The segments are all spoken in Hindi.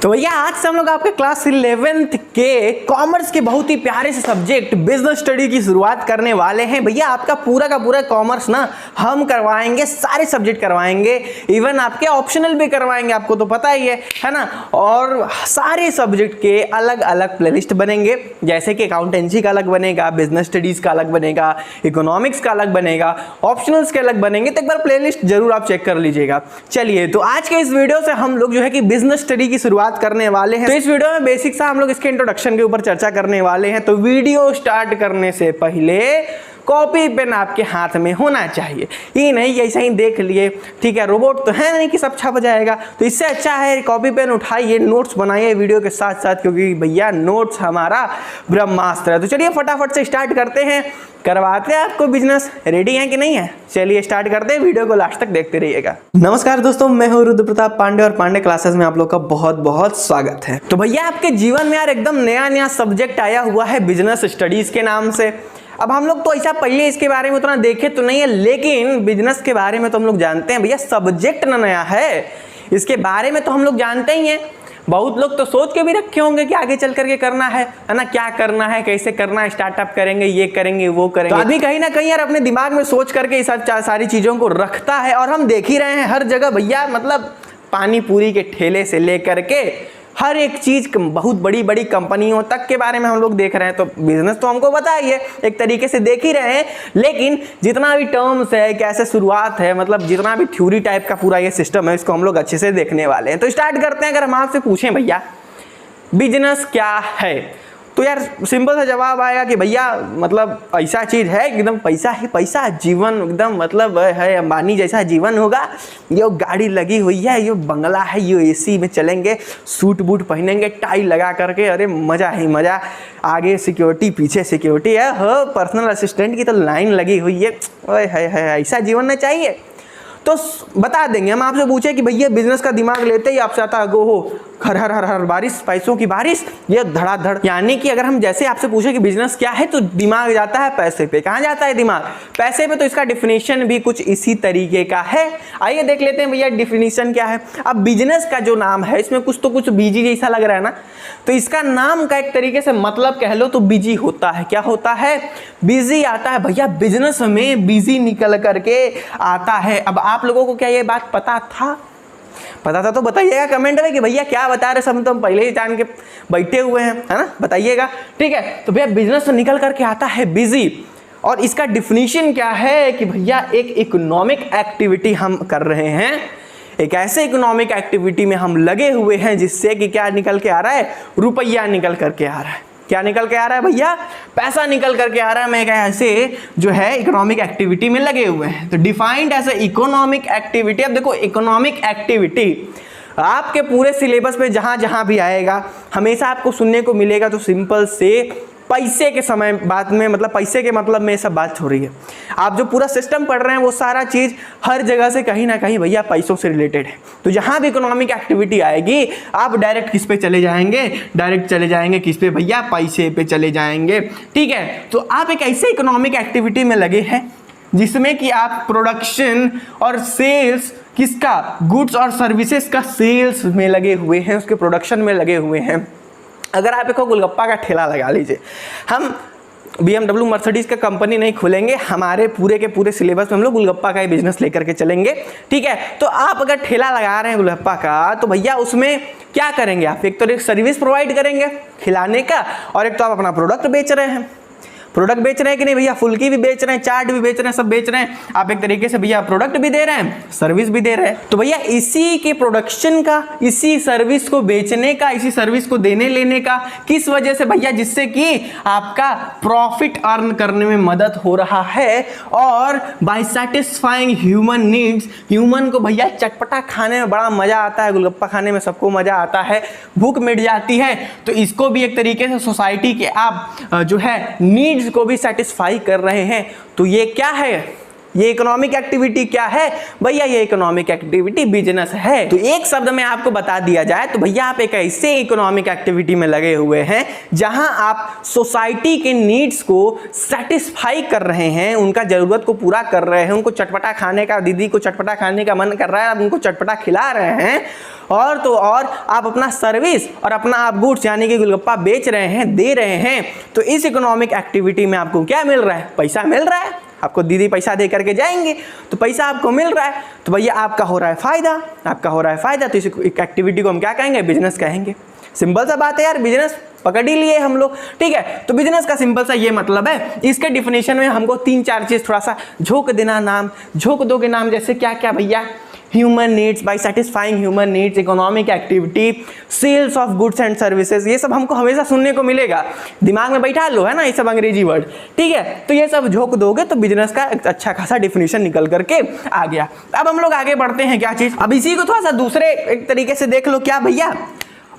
तो भैया आज से हम लोग आपके क्लास 11th के कॉमर्स के बहुत ही प्यारे से सब्जेक्ट बिजनेस स्टडी की शुरुआत करने वाले हैं। भैया आपका पूरा का पूरा कॉमर्स ना हम करवाएंगे, सारे सब्जेक्ट करवाएंगे, इवन आपके ऑप्शनल भी करवाएंगे, आपको तो पता ही है ना। और सारे सब्जेक्ट के अलग अलग प्लेलिस्ट बनेंगे, जैसे कि अकाउंटेंसी का अलग बनेगा, बिजनेस स्टडीज का अलग बनेगा, इकोनॉमिक्स का अलग बनेगा, ऑप्शनल्स के अलग बनेंगे। तो एक बार प्लेलिस्ट जरूर आप चेक कर लीजिएगा। चलिए तो आज के इस वीडियो से हम लोग जो है कि बिजनेस स्टडी की शुरुआत करने वाले हैं। तो इस वीडियो में बेसिक सा हम लोग इसके इंट्रोडक्शन के ऊपर चर्चा करने वाले हैं। तो वीडियो स्टार्ट करने से पहले कॉपी पेन आपके हाथ में होना चाहिए, ये नहीं ऐसा ही देख लिए, ठीक है। रोबोट तो है नहीं कि सब छप जाएगा, तो इससे अच्छा है कॉपी पेन उठाइए, नोट्स बनाइए वीडियो के साथ साथ, क्योंकि भैया नोट्स हमारा ब्रह्मास्त्र है। तो चलिए फटाफट से स्टार्ट करते हैं, करवाते हैं आपको बिजनेस। रेडी है कि नहीं है? चलिए स्टार्ट करते हैं, वीडियो को लास्ट तक देखते रहिएगा। नमस्कार दोस्तों, मैं हूं रुद्र प्रताप पांडे और पांडे क्लासेस में आप लोग का बहुत बहुत स्वागत है। तो भैया आपके जीवन में यार एकदम नया नया सब्जेक्ट आया हुआ है बिजनेस स्टडीज के नाम से। अब हम लोग तो ऐसा पहले इसके बारे में उतना देखे तो नहीं है, लेकिन बिजनेस के बारे में तो हम लोग जानते हैं। भैया सब्जेक्ट ना नया है, इसके बारे में तो हम लोग जानते ही हैं। बहुत लोग तो सोच के भी रखे होंगे कि आगे चल करके करना है ना, क्या करना है, कैसे करना है, स्टार्टअप करेंगे, ये करेंगे, वो करेंगे। तो आदमी कहीं ना कहीं यार अपने दिमाग में सोच करके इस सारी चीज़ों को रखता है, और हम देख ही रहे हैं हर जगह भैया, मतलब पानी पूरी के ठेले से लेकर के हर एक चीज, बहुत बड़ी बड़ी कंपनियों तक के बारे में हम लोग देख रहे हैं। तो बिजनेस तो हमको पता ही है, एक तरीके से देख ही रहे हैं, लेकिन जितना भी टर्म्स है, कैसे शुरुआत है, मतलब जितना भी थ्योरी टाइप का पूरा ये सिस्टम है, इसको हम लोग अच्छे से देखने वाले हैं। तो स्टार्ट करते हैं। अगर हम आपसे पूछें भैया बिजनेस क्या है, तो यार सिंपल सा जवाब आएगा कि भैया मतलब ऐसा चीज है एकदम पैसा ही पैसा, जीवन एकदम मतलब है अंबानी जैसा जीवन होगा, ये गाड़ी लगी हुई है, ये बंगला है, ये एसी में चलेंगे, सूट बूट पहनेंगे, टाई लगा करके, अरे मजा ही मजा, आगे सिक्योरिटी पीछे सिक्योरिटी है, हो पर्सनल असिस्टेंट की तो लाइन लगी हुई है, ओए है ऐसा जीवन में चाहिए। तो बता देंगे। हम आपसे पूछे कि भैया बिजनेस का दिमाग लेते ही आपसे आता है गो हो हर हर हर हर बारिश, पैसों की बारिश, ये धड़ाधड़। यानी कि अगर हम जैसे आपसे पूछे कि बिजनेस क्या है, तो दिमाग जाता है पैसे पे। कहाँ जाता है दिमाग? पैसे पे। तो इसका डिफिनीशन भी कुछ इसी तरीके का है। आइए देख लेते हैं भैया डिफिनीशन क्या है। अब बिजनेस का जो नाम है, इसमें कुछ तो कुछ बिजी जैसा लग रहा है ना, तो इसका नाम का एक तरीके से मतलब कह लो तो बिजी होता है। क्या होता है? बिजी आता है भैया, बिजनेस में बिजी निकल करके आता है। अब आप लोगों को क्या ये बात पता था? पता था तो बताइएगा कमेंट में कि भैया क्या बता रहे, सब तो हम पहले ही जान के बैठे हुए हैं, है ना, बताइएगा। ठीक है, तो भैया बिजनेस से निकल करके आता है बिजी, और इसका डिफिनीशन क्या है कि भैया एक इकोनॉमिक एक्टिविटी हम कर रहे हैं, एक ऐसे इकोनॉमिक एक्टिविटी में हम लगे हुए हैं जिससे कि क्या निकल के आ रहा है? रुपया निकल करके आ रहा है। क्या निकल के आ रहा है भैया? पैसा निकल करके आ रहा है। मैं क्या ऐसे जो है इकोनॉमिक एक्टिविटी में लगे हुए हैं। तो defined as a economic activity. अब देखो इकोनॉमिक एक्टिविटी आपके पूरे सिलेबस में जहां जहां भी आएगा, हमेशा आपको सुनने को मिलेगा, तो सिंपल से पैसे के समय बात में, मतलब पैसे के मतलब में सब बात हो रही है। आप जो पूरा सिस्टम पढ़ रहे हैं वो सारा चीज हर जगह से कहीं ना कहीं भैया पैसों से रिलेटेड है। तो जहां भी इकोनॉमिक एक्टिविटी आएगी, आप डायरेक्ट किस पे चले जाएंगे? डायरेक्ट चले जाएंगे किस पे भैया? पैसे पे चले जाएंगे। ठीक है, तो आप एक ऐसे इकोनॉमिक एक्टिविटी में लगे हैं जिसमें कि आप प्रोडक्शन और सेल्स, किसका? गुड्स और सर्विसेज का सेल्स में लगे हुए हैं, उसके प्रोडक्शन में लगे हुए हैं। अगर आप एक गोलगप्पा का ठेला लगा लीजिए, हम BMW मर्सिडीज का कंपनी नहीं खोलेंगे, हमारे पूरे के पूरे सिलेबस में हम लोग गोलगप्पा का ही बिजनेस लेकर के चलेंगे। ठीक है, तो आप अगर ठेला लगा रहे हैं गोलगप्पा का, तो भैया उसमें क्या करेंगे आप? एक तो एक सर्विस प्रोवाइड करेंगे खिलाने का, और एक तो आप अपना प्रोडक्ट बेच रहे हैं। प्रोडक्ट बेच रहे हैं कि नहीं भैया? फुल्की भी बेच रहे हैं, चाट भी बेच रहे हैं, सब बेच रहे हैं। आप एक तरीके से भैया प्रोडक्ट भी दे रहे हैं, सर्विस भी दे रहे हैं। तो भैया इसी के प्रोडक्शन का, इसी सर्विस को बेचने का, इसी सर्विस को देने लेने का, किस वजह से भैया? जिससे कि आपका प्रॉफिट अर्न करने में मदद हो रहा है, और by satisfying human needs, human को भैया चटपटा खाने में बड़ा मजा आता है, गोलगप्पा खाने में सबको मजा आता है, भूख मिट जाती है। तो इसको भी एक तरीके से सोसाइटी के आप जो है नीड्स को भी सेटिस्फाई कर रहे हैं। तो ये क्या है? ये इकोनॉमिक एक्टिविटी क्या है भैया? ये इकोनॉमिक एक्टिविटी बिजनेस है। तो एक शब्द में आपको बता दिया जाए तो भैया आप एक ऐसे इकोनॉमिक एक्टिविटी में लगे हुए हैं जहां आप सोसाइटी के नीड्स को सेटिस्फाई कर रहे हैं, उनका जरूरत को पूरा कर रहे हैं। उनको चटपटा खाने का, दीदी को चटपटा खाने का मन कर रहा है, आप उनको चटपटा खिला रहे हैं। और तो और आप अपना सर्विस और अपना आप गुड्स यानी कि गोलगप्पा बेच रहे हैं, दे रहे हैं। तो इस इकोनॉमिक एक्टिविटी में आपको क्या मिल रहा है? पैसा मिल रहा है। आपको दीदी पैसा दे करके जाएंगे तो पैसा आपको मिल रहा है, तो भैया आपका हो रहा है फायदा, आपका हो रहा है फायदा। तो इस एक्टिविटी को हम क्या कहेंगे? बिजनेस कहेंगे। सिंपल सा बात है यार, बिजनेस पकड़ ही लिए हम लोग, ठीक है। तो बिजनेस का सिंपल सा ये मतलब है। इसके डिफिनेशन में हमको 3-4 चीज थोड़ा सा झोंक देना, नाम झोंक दोगे नाम, जैसे क्या क्या भैया? Human needs, by satisfying human needs, economic activity, sales of goods and services. ये सब हमको हमेशा सुनने को मिलेगा, दिमाग में बैठा लो, है ना, ये सब अंग्रेजी वर्ड, ठीक है। तो ये सब झोंक दोगे तो बिजनेस का एक अच्छा खासा डिफिनेशन निकल करके आ गया। अब हम लोग आगे बढ़ते हैं क्या चीज? अब इसी को थोड़ा सा दूसरे एक तरीके से देख लो। क्या भैया?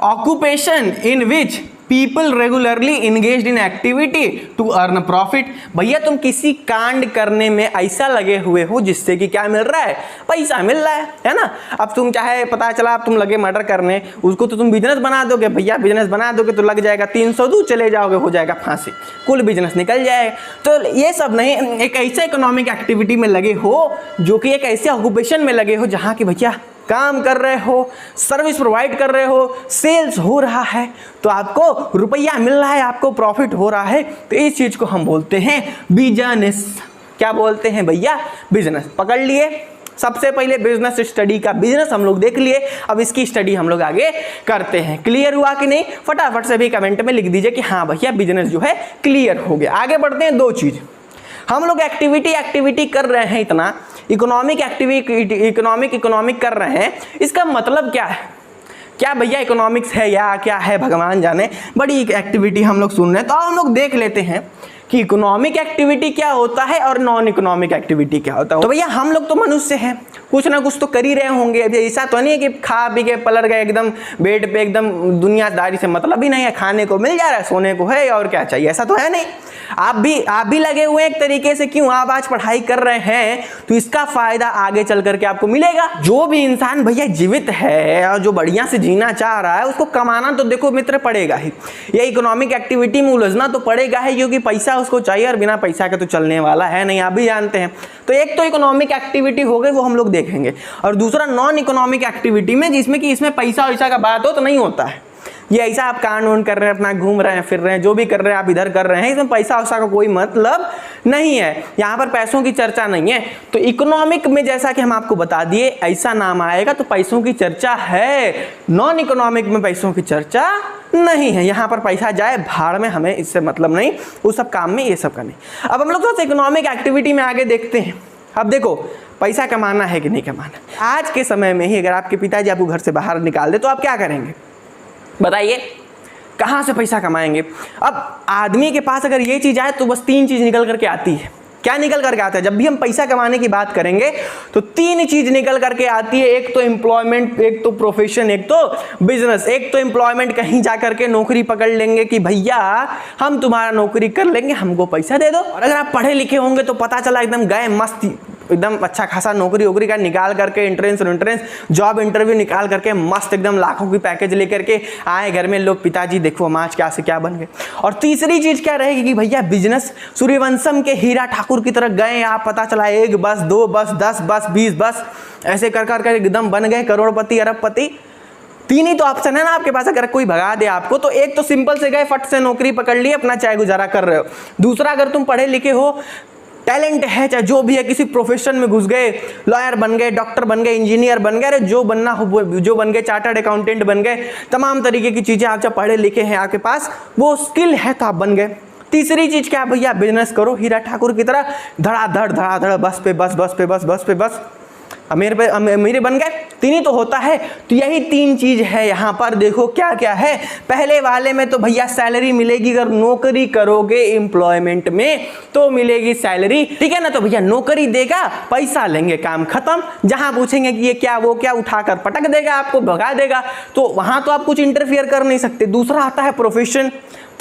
Occupation in which people regularly engaged in activity to earn profit. भैया तुम किसी कांड करने में ऐसा लगे हुए हो जिससे कि क्या मिल रहा है? पैसा मिल रहा है ना। अब तुम चाहे पता चला अब तुम लगे मर्डर करने, उसको तो तुम बिजनेस बना दोगे भैया, बिजनेस बना दोगे तो लग जाएगा 300 दूर चले जाओगे, हो जाएगा फांसी, कुल बिजनेस निकल जाएगा। तो ये सब नहीं, एक ऐसे इकोनॉमिक एक्टिविटी में लगे हो जो कि एक ऐसे ऑक्यूपेशन में लगे हो जहाँ की भैया काम कर रहे हो, सर्विस प्रोवाइड कर रहे हो, सेल्स हो रहा है, तो आपको रुपया मिल रहा है, आपको प्रॉफिट हो रहा है। तो इस चीज को हम बोलते हैं बिजनेस। क्या बोलते हैं भैया? बिजनेस। पकड़ लिए। सबसे पहले बिजनेस स्टडी का बिजनेस हम लोग देख लिए, अब इसकी स्टडी हम लोग आगे करते हैं। क्लियर हुआ कि नहीं? फटाफट से भी कमेंट में लिख दीजिए कि हाँ भैया बिजनेस जो है क्लियर हो गया। आगे बढ़ते हैं। 2 चीज हम लोग एक्टिविटी कर रहे हैं, इतना इकोनॉमिक इकोनॉमिक कर रहे हैं, इसका मतलब क्या है? क्या भैया इकोनॉमिक्स है या क्या है भगवान जाने, बड़ी एक्टिविटी हम लोग सुन रहे हैं। तो हम लोग देख लेते हैं कि इकोनॉमिक एक्टिविटी क्या होता है और नॉन इकोनॉमिक एक्टिविटी क्या होता है। तो भैया हम लोग तो मनुष्य हैं, कुछ ना कुछ तो कर ही रहे होंगे। अभी ऐसा तो नहीं है कि खा पी के पलट गए एकदम बेड पे, एकदम दुनियादारी से मतलब ही नहीं है, खाने को मिल जा रहा है, सोने को है और क्या चाहिए, ऐसा तो है नहीं। आप भी लगे हुए हैं एक तरीके से। क्यों? आप आज पढ़ाई कर रहे हैं तो इसका फायदा आगे चल करके आपको मिलेगा। जो भी इंसान भैया जीवित है और जो बढ़िया से जीना चाह रहा है उसको कमाना तो देखो मित्र पड़ेगा ही, ये इकोनॉमिक एक्टिविटी में उलझना तो पड़ेगा ही, क्योंकि पैसा उसको चाहिए और बिना पैसा के तो चलने वाला है नहीं, आप भी जानते हैं। तो एक तो इकोनॉमिक एक्टिविटी हो गई, वो हम लोग देखेंगे, और दूसरा नॉन इकोनॉमिक एक्टिविटी में जिसमें कि इसमें पैसा वैसा का बात हो तो नहीं होता है। ये ऐसा आप कांड वोंड कर रहे हैं, अपना घूम रहे हैं, फिर रहे हैं, जो भी कर रहे हैं आप इधर कर रहे हैं, इसमें पैसा वैसा का कोई मतलब नहीं है, यहाँ पर पैसों की चर्चा नहीं है। तो इकोनॉमिक में जैसा कि हम आपको बता दिए ऐसा नाम आएगा तो पैसों की चर्चा है। नॉन इकोनॉमिक में पैसों की चर्चा नहीं है, यहाँ पर पैसा जाए भाड़ में, हमें इससे मतलब नहीं, उस सब काम में ये सब का नहीं। अब हम लोग थोड़ा इकोनॉमिक एक्टिविटी में आगे देखते हैं। अब देखो पैसा कमाना है कि नहीं कमाना। आज के समय में ही अगर आपके पिताजी आपको घर से बाहर निकाल दे तो आप क्या करेंगे बताइए? कहाँ से पैसा कमाएंगे? अब आदमी के पास अगर ये चीज़ आए तो बस 3 चीज़ निकल करके आती है। क्या निकल करके आता है? जब भी हम पैसा कमाने की बात करेंगे तो 3 चीज निकल करके आती है। एक तो एम्प्लॉयमेंट, एक तो प्रोफेशन, एक तो बिजनेस। एक तो एम्प्लॉयमेंट, कहीं जा करके नौकरी पकड़ लेंगे कि भैया हम तुम्हारा नौकरी कर लेंगे, हमको पैसा दे दो। और अगर आप पढ़े लिखे होंगे तो पता चला एकदम गए मस्त, एकदम अच्छा खासा नौकरी वोकरी का निकाल करके एंट्रेंस जॉब इंटरव्यू निकाल करके मस्त एकदम लाखों की पैकेज लेकर के आए घर में, लोग पिताजी देखो हम आज क्या से क्या बन गए। और तीसरी चीज क्या रहेगी कि भैया बिजनेस, सूर्यवंशम के हीरा ठाकुर की तरह गए आप, पता चला 1 बस 2 बस 10 बस 20 बस ऐसे कर कर एकदम बन गए करोड़पति अरबपति। 3 ही तो ऑप्शन है ना आपके पास, अगर कोई भगा दे आपको तो। एक तो सिंपल से गए फट से नौकरी पकड़ ली, अपना चाय गुजारा कर रहे हो। दूसरा, अगर तुम पढ़े लिखे हो, टैलेंट है, चाहे जो भी है, किसी प्रोफेशन में घुस गए, लॉयर बन गए, डॉक्टर बन गए, इंजीनियर बन गए, अरे जो बनना हो जो बन गए, चार्टर्ड अकाउंटेंट बन गए, तमाम तरीके की चीजें आप जब पढ़े लिखे हैं, आपके पास वो स्किल है तो आप बन गए। तीसरी चीज क्या भैया? बिजनेस करो हीरा ठाकुर की तरह, धड़ाधड़ बस पे बस, बस पे बस, बस पे बस, अमीर बन गए। 3 ही तो होता है। तो यही 3 चीज है यहाँ पर। देखो क्या क्या है। पहले वाले में तो भैया सैलरी मिलेगी, अगर नौकरी करोगे एम्प्लॉयमेंट में तो मिलेगी सैलरी, ठीक है ना। तो भैया नौकरी देगा, पैसा लेंगे, काम खत्म। जहां पूछेंगे कि ये क्या वो क्या, उठाकर पटक देगा, आपको भगा देगा, तो वहां तो आप कुछ इंटरफियर कर नहीं सकते। दूसरा आता है प्रोफेशन।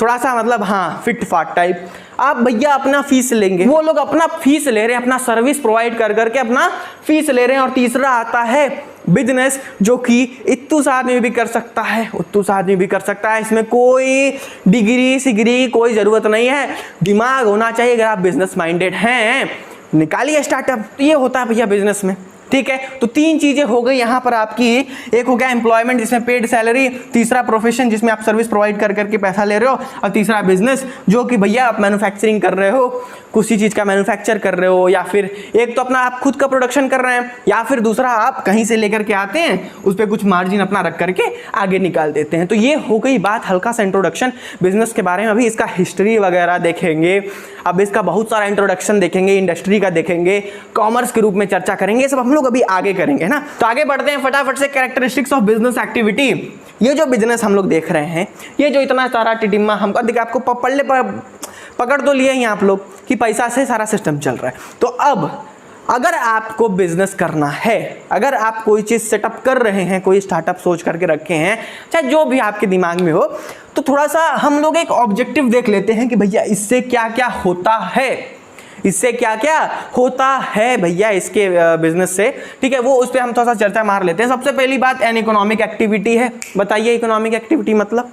थोड़ा सा मतलब हाँ फिट फाट टाइप। आप भैया अपना फीस लेंगे, वो लोग अपना फीस ले रहे हैं, अपना सर्विस प्रोवाइड कर करके अपना फीस ले रहे हैं। और तीसरा आता है बिजनेस, जो कि इत्तू सा आदमी भी कर सकता है, उत्तू सा आदमी भी कर सकता है। इसमें कोई डिग्री सिग्री कोई ज़रूरत नहीं है, दिमाग होना चाहिए। अगर आप बिजनेस माइंडेड हैं निकालिए स्टार्टअप। तो ये होता है भैया बिजनेस में, ठीक है। तो 3 चीजें हो गई यहाँ पर आपकी। एक हो गया एम्प्लॉयमेंट जिसमें पेड सैलरी, तीसरा प्रोफेशन जिसमें आप सर्विस प्रोवाइड कर करके पैसा ले रहे हो, और तीसरा बिजनेस जो कि भैया आप मैन्युफैक्चरिंग कर रहे हो, किसी चीज़ का मैन्युफैक्चर कर रहे हो, या फिर एक तो अपना आप खुद का प्रोडक्शन कर रहे हैं, या फिर दूसरा आप कहीं से लेकर के आते हैं, उस पर कुछ मार्जिन अपना रख करके आगे निकाल देते हैं। तो ये हो गई बात, हल्का सा इंट्रोडक्शन बिजनेस के बारे में। अभी इसका हिस्ट्री वगैरह देखेंगे, अब इसका बहुत सारा इंट्रोडक्शन देखेंगे, इंडस्ट्री का देखेंगे, कॉमर्स के रूप में चर्चा करेंगे, ये सब हम लोग अभी आगे करेंगे ना। तो आगे बढ़ते हैं फटाफट से। Characteristics of business activity. ये जो बिजनेस हम लोग देख रहे हैं, ये जो इतना सारा टिडिम्मा हमको देखिए, आपको पढ़ने पर पकड़ तो लिए हैं आप लोग कि पैसा से सारा सिस्टम चल रहा है। तो अब अगर आपको बिजनेस करना है, अगर आप कोई चीज़ सेटअप कर रहे हैं, कोई स्टार्टअप सोच करके रखे हैं, चाहे जो भी आपके दिमाग में हो, तो थोड़ा सा हम लोग एक ऑब्जेक्टिव देख लेते हैं कि भैया इससे क्या क्या होता है, इससे क्या क्या होता है भैया इसके बिजनेस से, ठीक है। वो उस पर हम थोड़ा सा चर्चा मार लेते हैं। सबसे पहली बात एन इकोनॉमिक एक्टिविटी है। बताइए इकोनॉमिक एक्टिविटी मतलब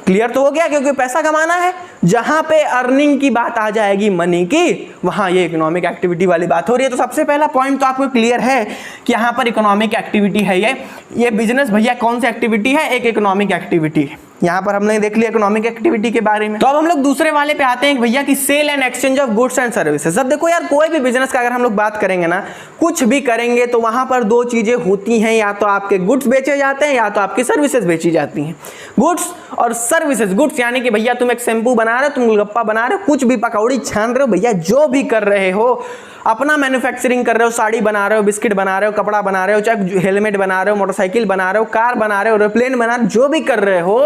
क्लियर तो हो गया, क्योंकि पैसा कमाना है। जहां पे अर्निंग की बात आ जाएगी, मनी की, वहां ये इकोनॉमिक एक्टिविटी वाली बात हो रही है। तो सबसे पहला पॉइंट तो आपको क्लियर है कि यहां पर इकोनॉमिक एक्टिविटी है। ये बिजनेस भैया कौन सी एक्टिविटी है? एक इकोनॉमिक एक्टिविटी है। यहां पर हमने देख लिया इकोनॉमिक एक्टिविटी के बारे में। तो अब हम लोग दूसरे वाले पे आते हैं भैया कि sale and exchange of goods and services. अब देखो यार, कोई भी बिजनेस का अगर हम लोग बात करेंगे ना, कुछ भी करेंगे तो वहां पर 2 चीजें होती हैं, या तो आपके गुड्स बेचे जाते हैं, या तो आपकी सर्विसेज बेची जाती हैं। गुड्स और सर्विसेज। गुड्स यानी कि भैया तुम एक शैम्पू बना रहे हो, तुम गोलगप्पा बना रहे हो, कुछ भी पकौड़ी छान रहे हो, भैया जो भी कर रहे हो, अपना मैन्युफैक्चरिंग कर रहे हो, साड़ी बना रहे हो, बिस्किट बना रहे हो, कपड़ा बना रहे हो, चाहे हेलमेट बना रहे हो, मोटरसाइकिल बना रहे हो, कार बना रहे हो, एरोप्लेन बना रहे हो, जो भी कर रहे हो,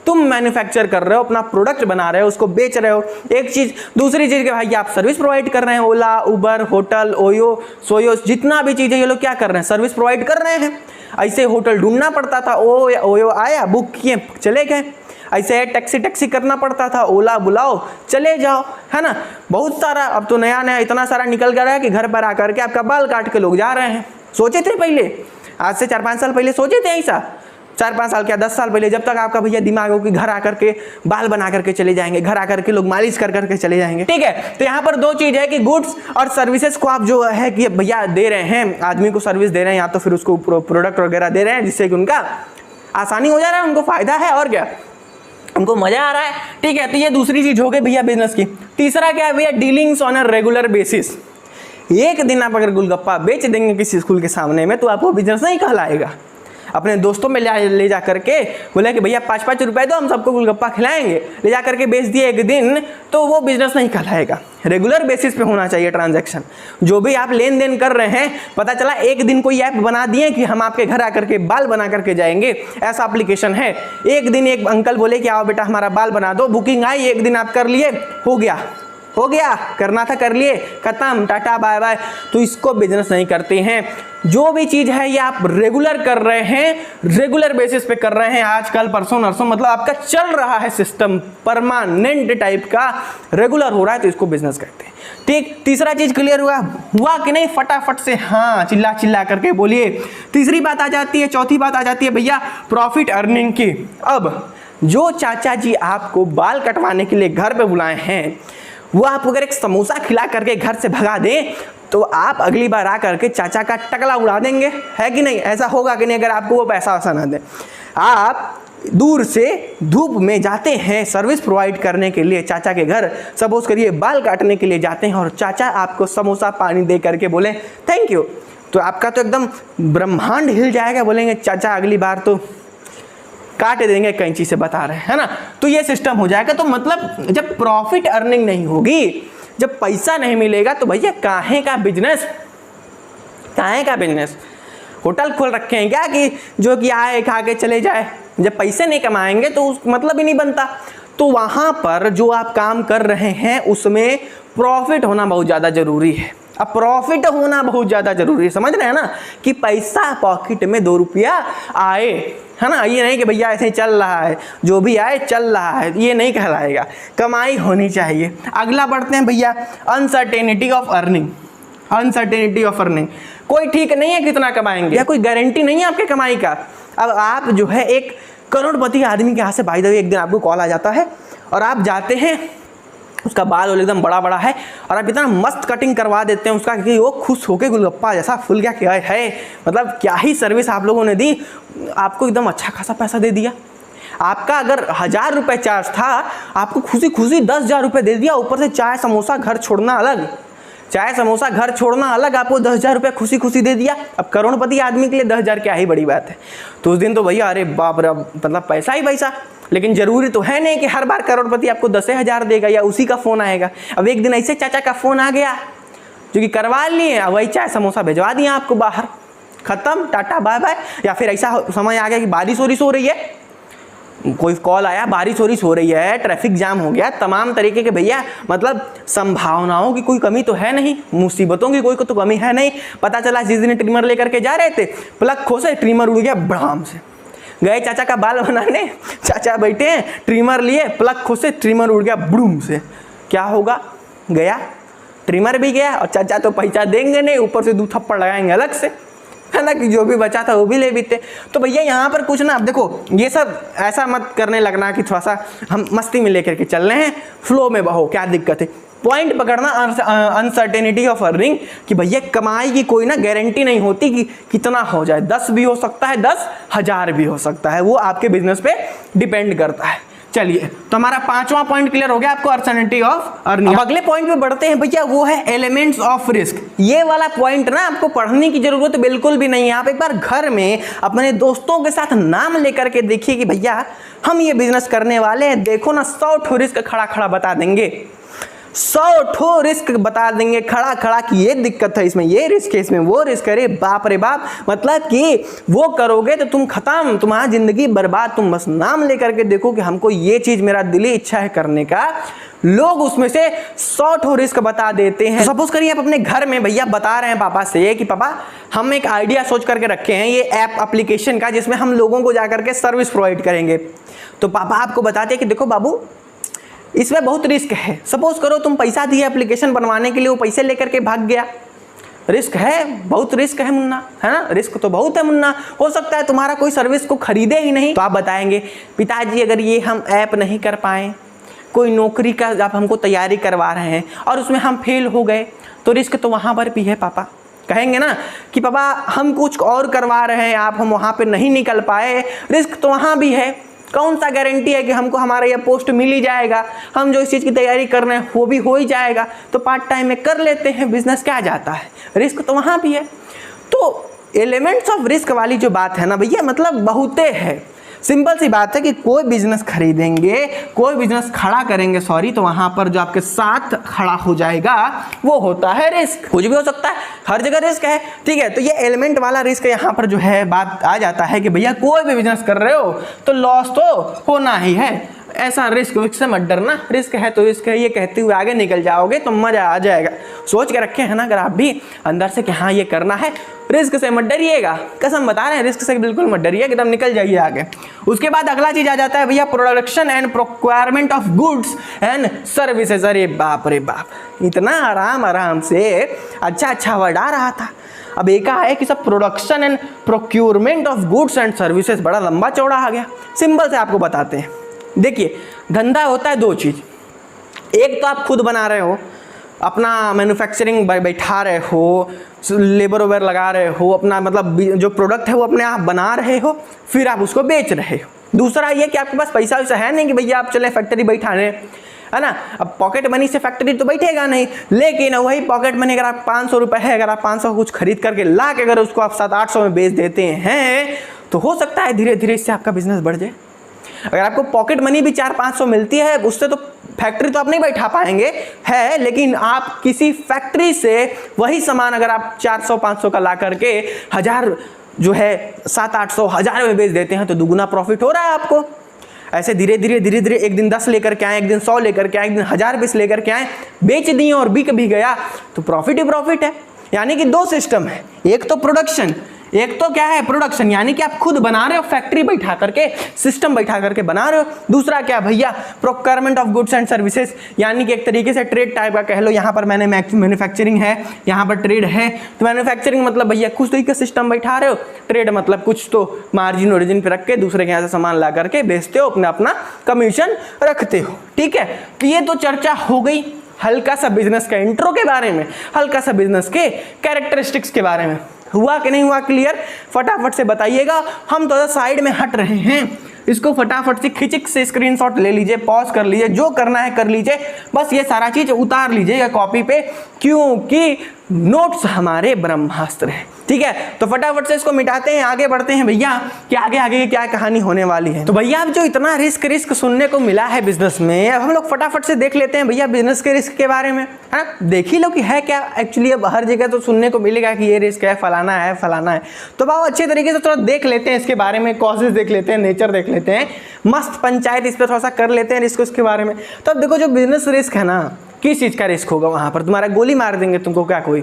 तुम मैन्युफैक्चर कर रहे हो, अपना प्रोडक्ट बना रहे हो, उसको बेच रहे हो। एक चीज। दूसरी चीज के भाई आप सर्विस प्रोवाइड कर रहे हैं। ओला, उबर, होटल, ओयो, सोयो, जितना भी चीज है ये लोग क्या कर रहे हैं? सर्विस प्रोवाइड कर रहे हैं। ऐसे होटल ढूंढना पड़ता था, ओयो आया, बुक किए, चले गए। ऐसे टैक्सी करना पड़ता था, ओला बुलाओ चले जाओ, है ना। बहुत सारा अब तो नया नया इतना सारा निकल गया है कि घर पर आकर के आपका बाल काट के लोग जा रहे हैं। सोचे थे पहले, आज से 4-5 साल पहले सोचे थे ऐसा? 4-5 साल क्या 10 साल पहले, जब तक आपका भैया दिमाग हो कि घर आकर के बाल बना करके चले जाएंगे, घर आकर के लोग मालिश कर करके चले जाएंगे, ठीक है। तो यहाँ पर 2 चीज है कि गुड्स और सर्विसेज को आप जो है कि भैया दे रहे हैं, आदमी को सर्विस दे रहे हैं, या तो फिर उसको प्रोडक्ट वगैरह दे रहे हैं, जिससे कि उनका आसानी हो जा रहा है, उनको फायदा है, और क्या उनको मजा आ रहा है, ठीक है। तो ये दूसरी चीज हो गई भैया बिजनेस की। तीसरा क्या है भैया? Dealings on a regular basis. एक दिन आप अगर गोलगप्पा बेच देंगे किसी स्कूल के सामने में, तो आपको बिजनेस नहीं कहलाएगा। अपने दोस्तों में ले जा करके बोला कि भैया 5-5 रुपए दो, हम सबको गोलगप्पा खिलाएंगे, ले जा करके बेच दिए एक दिन, तो वो बिजनेस नहीं कहलाएगा। रेगुलर बेसिस पे होना चाहिए ट्रांजैक्शन। जो भी आप लेन देन कर रहे हैं, पता चला एक दिन कोई ऐप बना दिए कि हम आपके घर आकर के बाल बना करके जाएंगे, ऐसा एप्लीकेशन है। एक दिन एक अंकल बोले कि आओ बेटा हमारा बाल बना दो, बुकिंग आई, एक दिन आप कर लिए, हो गया, करना था कर लिए, खत्म, टाटा बाय बाय। तो इसको बिजनेस नहीं करते हैं। जो भी चीज है ये आप रेगुलर कर रहे हैं, रेगुलर बेसिस पे कर रहे हैं, आजकल परसों नरसों, मतलब आपका चल रहा है सिस्टम, परमानेंट टाइप का रेगुलर हो रहा है, तो इसको बिजनेस कहते हैं, ठीक। तीसरा चीज क्लियर हुआ कि नहीं? फटाफट से हाँ चिल्ला करके बोलिए। तीसरी बात आ जाती है, चौथी बात आ जाती है भैया प्रॉफिट अर्निंग की। अब जो चाचा जी आपको बाल कटवाने के लिए घर पे बुलाए हैं, वो आपको अगर एक समोसा खिला करके घर से भगा दें, तो आप अगली बार आकर के चाचा का टकला उड़ा देंगे, है कि नहीं? ऐसा होगा कि नहीं? अगर आपको वो पैसा वैसा ना दे, आप दूर से धूप में जाते हैं सर्विस प्रोवाइड करने के लिए चाचा के घर, सपोज करिए बाल काटने के लिए जाते हैं, और चाचा आपको समोसा पानी दे करके बोले थैंक यू, तो आपका तो एकदम ब्रह्मांड हिल जाएगा। बोलेंगे चाचा अगली बार तो काट देंगे, कैंची से बता रहे हैं ना। तो ये सिस्टम हो जाएगा। तो मतलब जब प्रॉफिट अर्निंग नहीं होगी, जब पैसा नहीं मिलेगा, तो भैया काहे का बिजनेस? होटल खोल रखे हैं क्या कि जो कि आए खा के चले जाए? जब पैसे नहीं कमाएंगे तो मतलब ही नहीं बनता। तो वहां पर जो आप काम कर रहे हैं उसमें प्रॉफिट होना बहुत ज़्यादा जरूरी है। अब प्रॉफिट होना बहुत ज़्यादा जरूरी है, समझ रहे हैं ना, कि पैसा पॉकेट में 2 रुपया आए, है ना। ये नहीं कि भैया ऐसे ही चल रहा है, जो भी आए चल रहा है, ये नहीं कहलाएगा, कमाई होनी चाहिए। अगला बढ़ते हैं भैया, uncertainty of earning. Uncertainty of earning, कोई ठीक नहीं है कितना कमाएंगे, या कोई गारंटी नहीं है आपके कमाई का। अब आप जो है एक करोड़पति आदमी के यहाँ से बाय द वे एक दिन आपको कॉल आ जाता है और आप जाते हैं, उसका बाल वाल एकदम बड़ा बड़ा है और आप इतना मस्त कटिंग करवा देते हैं उसका कि वो खुश होके गुलगप्पा जैसा फूल गया, क्या है मतलब क्या ही सर्विस आप लोगों ने दी, आपको एकदम अच्छा खासा पैसा दे दिया। आपका अगर 1000 रुपये चार्ज था, आपको खुशी खुशी 10,000 रुपये दे दिया, ऊपर से चाय समोसा घर छोड़ना अलग, चाय समोसा घर छोड़ना अलग, आपको 10,000 रुपये खुशी खुशी दे दिया। अब करोड़पति आदमी के लिए 10,000 क्या ही बड़ी बात है। तो उस दिन तो भैया अरे बाप रे, मतलब पैसा ही पैसा। लेकिन जरूरी तो है नहीं कि हर बार करोड़पति आपको 10,000 देगा या उसी का फ़ोन आएगा। अब एक दिन ऐसे चाचा का फ़ोन आ गया जो कि करवा लिए, वही चाय समोसा भिजवा दिया आपको बाहर, ख़त्म, टाटा बाय बाय। या फिर ऐसा समय आ गया कि बारिश वारिश हो रही है, कोई कॉल आया बारिश वारिश हो रही है, ट्रैफिक जाम हो गया, तमाम तरीके के भैया मतलब संभावनाओं की कोई कमी तो है नहीं, मुसीबतों की कोई तो कमी है नहीं। पता चला जिस दिन ट्रिमर लेकर के जा रहे थे, प्लग खोसे ट्रिमर उड़ गया बड़ाम से। गए चाचा का बाल बनाने, चाचा बैठे हैं, ट्रिमर लिए, प्लग खोसे ट्रिमर उड़ गया बुड़ूम से। क्या होगा, गया ट्रिमर भी गया और चाचा तो पैसा देंगे नहीं, ऊपर से 2 थप्पड़ लगाएंगे अलग से, है ना, कि जो भी बचा था वो भी ले बीते। तो भैया यहाँ पर कुछ ना, अब देखो ये सब ऐसा मत करने लगना कि थोड़ा सा हम मस्ती में लेकर के चल रहे हैं, फ्लो में बहो, क्या दिक्कत है। पॉइंट पकड़ना, अनसर्टेनिटी ऑफ अर्निंग, कि भैया कमाई की कोई ना गारंटी नहीं होती कि कितना हो जाए, 10 भी हो सकता है, 10,000 भी हो सकता है, वो आपके बिजनेस पे डिपेंड करता है। चलिए, तो हमारा 5वां पॉइंट क्लियर हो गया आपको, अनसर्टेनिटी ऑफ अर्निंग। अब अगले पॉइंट पे बढ़ते हैं भैया, वो है एलिमेंट्स ऑफ रिस्क। ये वाला पॉइंट ना आपको पढ़ने की जरूरत बिल्कुल भी नहीं है। आप एक बार घर में अपने दोस्तों के साथ नाम लेकर के देखिए कि भैया हम ये बिजनेस करने वाले हैं, देखो ना 100 ठो रिस्क खड़ा खड़ा बता देंगे, 100 ठो रिस्क बता देंगे खड़ा खड़ा कि ये दिक्कत है, इसमें ये रिस्क है, इसमें वो रिस्क है। बाप रे बाप, मतलब कि वो करोगे तो तुम खत्म, तुम्हारा जिंदगी बर्बाद। तुम बस नाम लेकर के देखो कि हमको ये चीज मेरा दिली इच्छा है करने का, लोग उसमें से 100 ठो रिस्क बता देते हैं। सपोज करिए आप अपने घर में भैया बता रहे हैं पापा से कि पापा हम एक आइडिया सोच करके रखे हैं ये ऐप एप्लीकेशन का, जिसमें हम लोगों को जाकर के सर्विस प्रोवाइड करेंगे। तो पापा आपको बताते हैं कि देखो बाबू इसमें बहुत रिस्क है। सपोज करो तुम पैसा दिए एप्लीकेशन बनवाने के लिए, वो पैसे लेकर के भाग गया, रिस्क है, बहुत रिस्क है मुन्ना, है ना, रिस्क तो बहुत है मुन्ना। हो सकता है तुम्हारा कोई सर्विस को खरीदे ही नहीं। तो आप बताएंगे पिताजी अगर ये हम ऐप नहीं कर पाए, कोई नौकरी का आप हमको तैयारी करवा रहे हैं और उसमें हम फेल हो गए, तो रिस्क तो वहाँ पर भी है पापा। कहेंगे ना कि पापा हम कुछ और करवा रहे हैं, आप हम वहाँ पर नहीं निकल पाए, रिस्क तो वहाँ भी है। कौन सा गारंटी है कि हमको हमारा यह पोस्ट मिल ही जाएगा, हम जो इस चीज़ की तैयारी कर रहे हैं वो भी हो ही जाएगा, तो पार्ट टाइम में कर लेते हैं, बिजनेस क्या जाता है, रिस्क तो वहाँ भी है। तो एलिमेंट्स ऑफ रिस्क वाली जो बात है ना भैया, मतलब बहुते है। सिंपल सी बात है कि कोई बिजनेस खरीदेंगे, कोई बिजनेस खड़ा करेंगे तो वहां पर जो आपके साथ खड़ा हो जाएगा वो होता है रिस्क। कुछ भी हो सकता है, हर जगह रिस्क है, ठीक है। तो ये एलिमेंट वाला रिस्क यहाँ पर जो है बात आ जाता है कि भैया कोई भी बिजनेस कर रहे हो तो लॉस तो होना ही है, ऐसा रिस्क से मत डरना, रिस्क है तो रिस्क है, ये कहते हुए आगे निकल जाओगे तो मजा आ जाएगा। सोच के रखे है ना अगर आप भी अंदर से कि हाँ ये करना है, रिस्क से मत डरिएगा, कसम बता रहे हैं, रिस्क से बिल्कुल मत डरिए, एकदम निकल जाइए आगे। उसके बाद अगला चीज आ जाता है भैया production and procurement of goods and services. अरे बाप रे बाप, इतना आराम से अच्छा वर्ड आ रहा था, अब एक है कि सब production and procurement of goods and services बड़ा लंबा चौड़ा आ गया। सिंपल से आपको बताते हैं, देखिए धंधा होता है 2 चीज़, एक तो आप खुद बना रहे हो, अपना मैन्युफैक्चरिंग बैठा रहे हो, लेबर वेबर लगा रहे हो, अपना मतलब जो प्रोडक्ट है वो अपने आप बना रहे हो, फिर आप उसको बेच रहे हो। दूसरा ये कि आपके पास पैसा वैसा है नहीं कि भैया आप चले फैक्ट्री बैठाने, है ना। अब पॉकेट मनी से फैक्ट्री तो बैठेगा नहीं, लेकिन वही पॉकेट मनी अगर आप 500 रुपये है, अगर आप 500 कुछ खरीद करके ला के अगर उसको आप 700-800 में बेच देते हैं तो हो सकता है धीरे धीरे इससे आपका बिजनेस बढ़ जाए। अगर आपको पॉकेट मनी भी 400-500 मिलती है, उससे तो फैक्ट्री तो आप नहीं बैठा पाएंगे है, लेकिन आप किसी फैक्ट्री से वही सामान अगर आप 400-500 का ला करके 1000 जो है 700-800 1000 में बेच देते हैं तो दुगुना प्रॉफिट हो रहा है आपको। ऐसे धीरे धीरे एक दिन 10 लेकर के आए, एक दिन 100 लेकर के आए, एक दिन 1000 पीस लेकर के आए, बेच दिए और बिक भी गया तो प्रॉफिट ही प्रॉफिट है। यानी कि दो सिस्टम है, एक तो प्रोडक्शन, एक तो क्या है प्रोडक्शन, यानी कि आप खुद बना रहे हो, फैक्ट्री बैठा करके, सिस्टम बैठा करके बना रहे हो। दूसरा क्या भैया, procurement of goods and services, यानी कि एक तरीके से ट्रेड टाइप का कह लो। यहाँ पर मैंने मैन्युफैक्चरिंग है, यहाँ पर ट्रेड है। तो मैन्युफैक्चरिंग मतलब भैया कुछ तरीके का सिस्टम बैठा रहे हो, ट्रेड मतलब कुछ तो मार्जिन ओरिजिन पे रख के दूसरे के यहाँ से सामान ला करके बेचते हो, अपना अपना कमीशन रखते हो। ठीक है, तो ये तो चर्चा हो गई हल्का सा बिजनेस का इंट्रो के बारे में, हल्का सा बिजनेस के कैरेक्टरिस्टिक्स के बारे में। हुआ कि नहीं हुआ क्लियर? फटाफट से बताइएगा। हम तो साइड में हट रहे हैं, इसको फटाफट से खिचक से स्क्रीनशॉट ले लीजिए, पॉज कर लीजिए, जो करना है कर लीजिए, बस ये सारा चीज उतार लीजिएगा कॉपी पे, क्योंकि नोट्स हमारे ब्रह्मास्त्र हैं। ठीक है, तो फटाफट से इसको मिटाते हैं, आगे बढ़ते हैं भैया कि आगे आगे की क्या कहानी होने वाली है। तो भैया अब जो इतना रिस्क सुनने को मिला है बिजनेस में, अब हम लोग फटाफट से देख लेते हैं भैया बिजनेस के रिस्क के बारे में, है ना। देख ही लो कि है क्या एक्चुअली। अब हर जगह तो सुनने को मिलेगा कि ये रिस्क है, फलाना है फलाना है, तो भाव अच्छे तरीके से थोड़ा देख लेते हैं इसके बारे में, कॉजेज देख लेते हैं, नेचर देख लेते हैं, मस्त पंचायत इस पर थोड़ा सा कर लेते हैं रिस्क उसके बारे में। तो अब देखो जो बिजनेस रिस्क है ना, किस चीज़ का रिस्क होगा वहाँ पर, तुम्हारा गोली मार देंगे तुमको क्या कोई?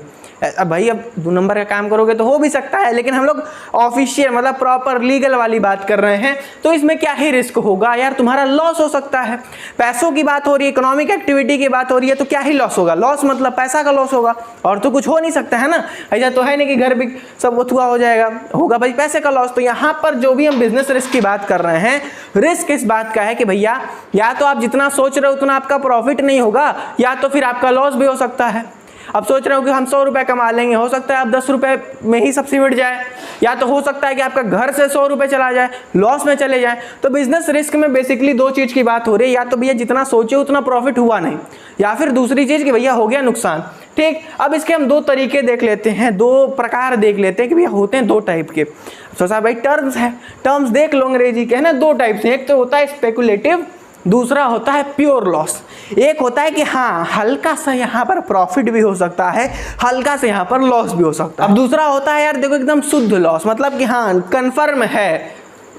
अब भाई अब 2 नंबर का काम करोगे तो हो भी सकता है, लेकिन हम लोग ऑफिशियल मतलब प्रॉपर लीगल वाली बात कर रहे हैं, तो इसमें क्या ही रिस्क होगा यार, तुम्हारा लॉस हो सकता है। पैसों की बात हो रही है, इकोनॉमिक एक्टिविटी की बात हो रही है, तो क्या ही लॉस होगा? लॉस मतलब पैसा का लॉस होगा, और तो कुछ हो नहीं सकता है ना। ऐसा तो है नहीं कि घर भी सब उथुआ हो जाएगा, होगा भाई पैसे का लॉस। तो यहाँ पर जो भी हम बिजनेस रिस्क की बात कर रहे हैं, रिस्क इस बात का है कि भैया या तो आप जितना सोच रहे हो उतना आपका प्रॉफिट नहीं होगा, या तो फिर आपका लॉस भी हो सकता है। अब सोच रहे हो कि हम 100 रुपये कमा लेंगे, हो सकता है आप 10 रुपये में ही सब सिमट जाए, या तो हो सकता है कि आपका घर से 100 रुपये चला जाए, लॉस में चले जाए। तो बिजनेस रिस्क में बेसिकली 2 चीज़ की बात हो रही है, या तो भैया जितना सोचे उतना प्रॉफिट हुआ नहीं, या फिर दूसरी चीज़ कि भैया हो गया नुकसान। ठीक, अब इसके हम 2 तरीके देख लेते हैं, 2 प्रकार देख लेते हैं कि भैया होते हैं 2 टाइप के। तो साहब भाई टर्म्स है, टर्म्स देख लो अंग्रेजी के, है ना। 2 टाइप से, एक तो होता है स्पेकुलेटिव, दूसरा होता है प्योर लॉस। एक होता है कि हाँ हल्का सा यहाँ पर प्रॉफिट भी हो सकता है, हल्का सा यहाँ पर लॉस भी हो सकता है। अब दूसरा होता है यार देखो एकदम शुद्ध लॉस, मतलब कि हाँ कंफर्म है,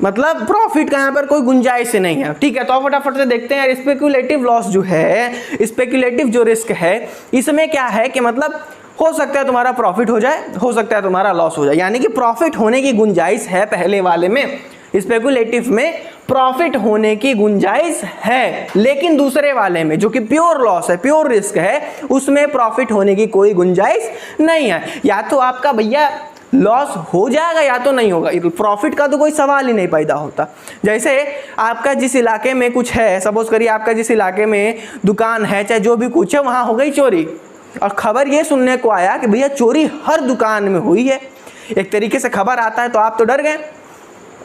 मतलब प्रॉफिट का यहाँ पर कोई गुंजाइश नहीं है। ठीक है, तो फटाफट से देखते हैं यार स्पेकुलेटिव लॉस जो है, स्पेकुलेटिव जो रिस्क है, इसमें क्या है कि मतलब हो सकता है तुम्हारा प्रॉफिट हो जाए, हो सकता है तुम्हारा लॉस हो जाए, यानी कि प्रॉफिट होने की गुंजाइश है पहले वाले में, स्पेकुलेटिव में प्रॉफिट होने की गुंजाइश है, लेकिन दूसरे वाले में जो कि प्योर लॉस है, प्योर रिस्क है, उसमें प्रॉफिट होने की कोई गुंजाइश नहीं है। या तो आपका भैया लॉस हो जाएगा या तो नहीं होगा, प्रॉफिट का तो कोई सवाल ही नहीं पैदा होता। जैसे आपका जिस इलाके में कुछ है, सपोज करिए आपका जिस इलाके में दुकान है, चाहे जो भी कुछ है, वहाँ हो गई चोरी, और खबर ये सुनने को आया कि भैया चोरी हर दुकान में हुई है। एक तरीके से खबर आता है तो आप तो डर गए।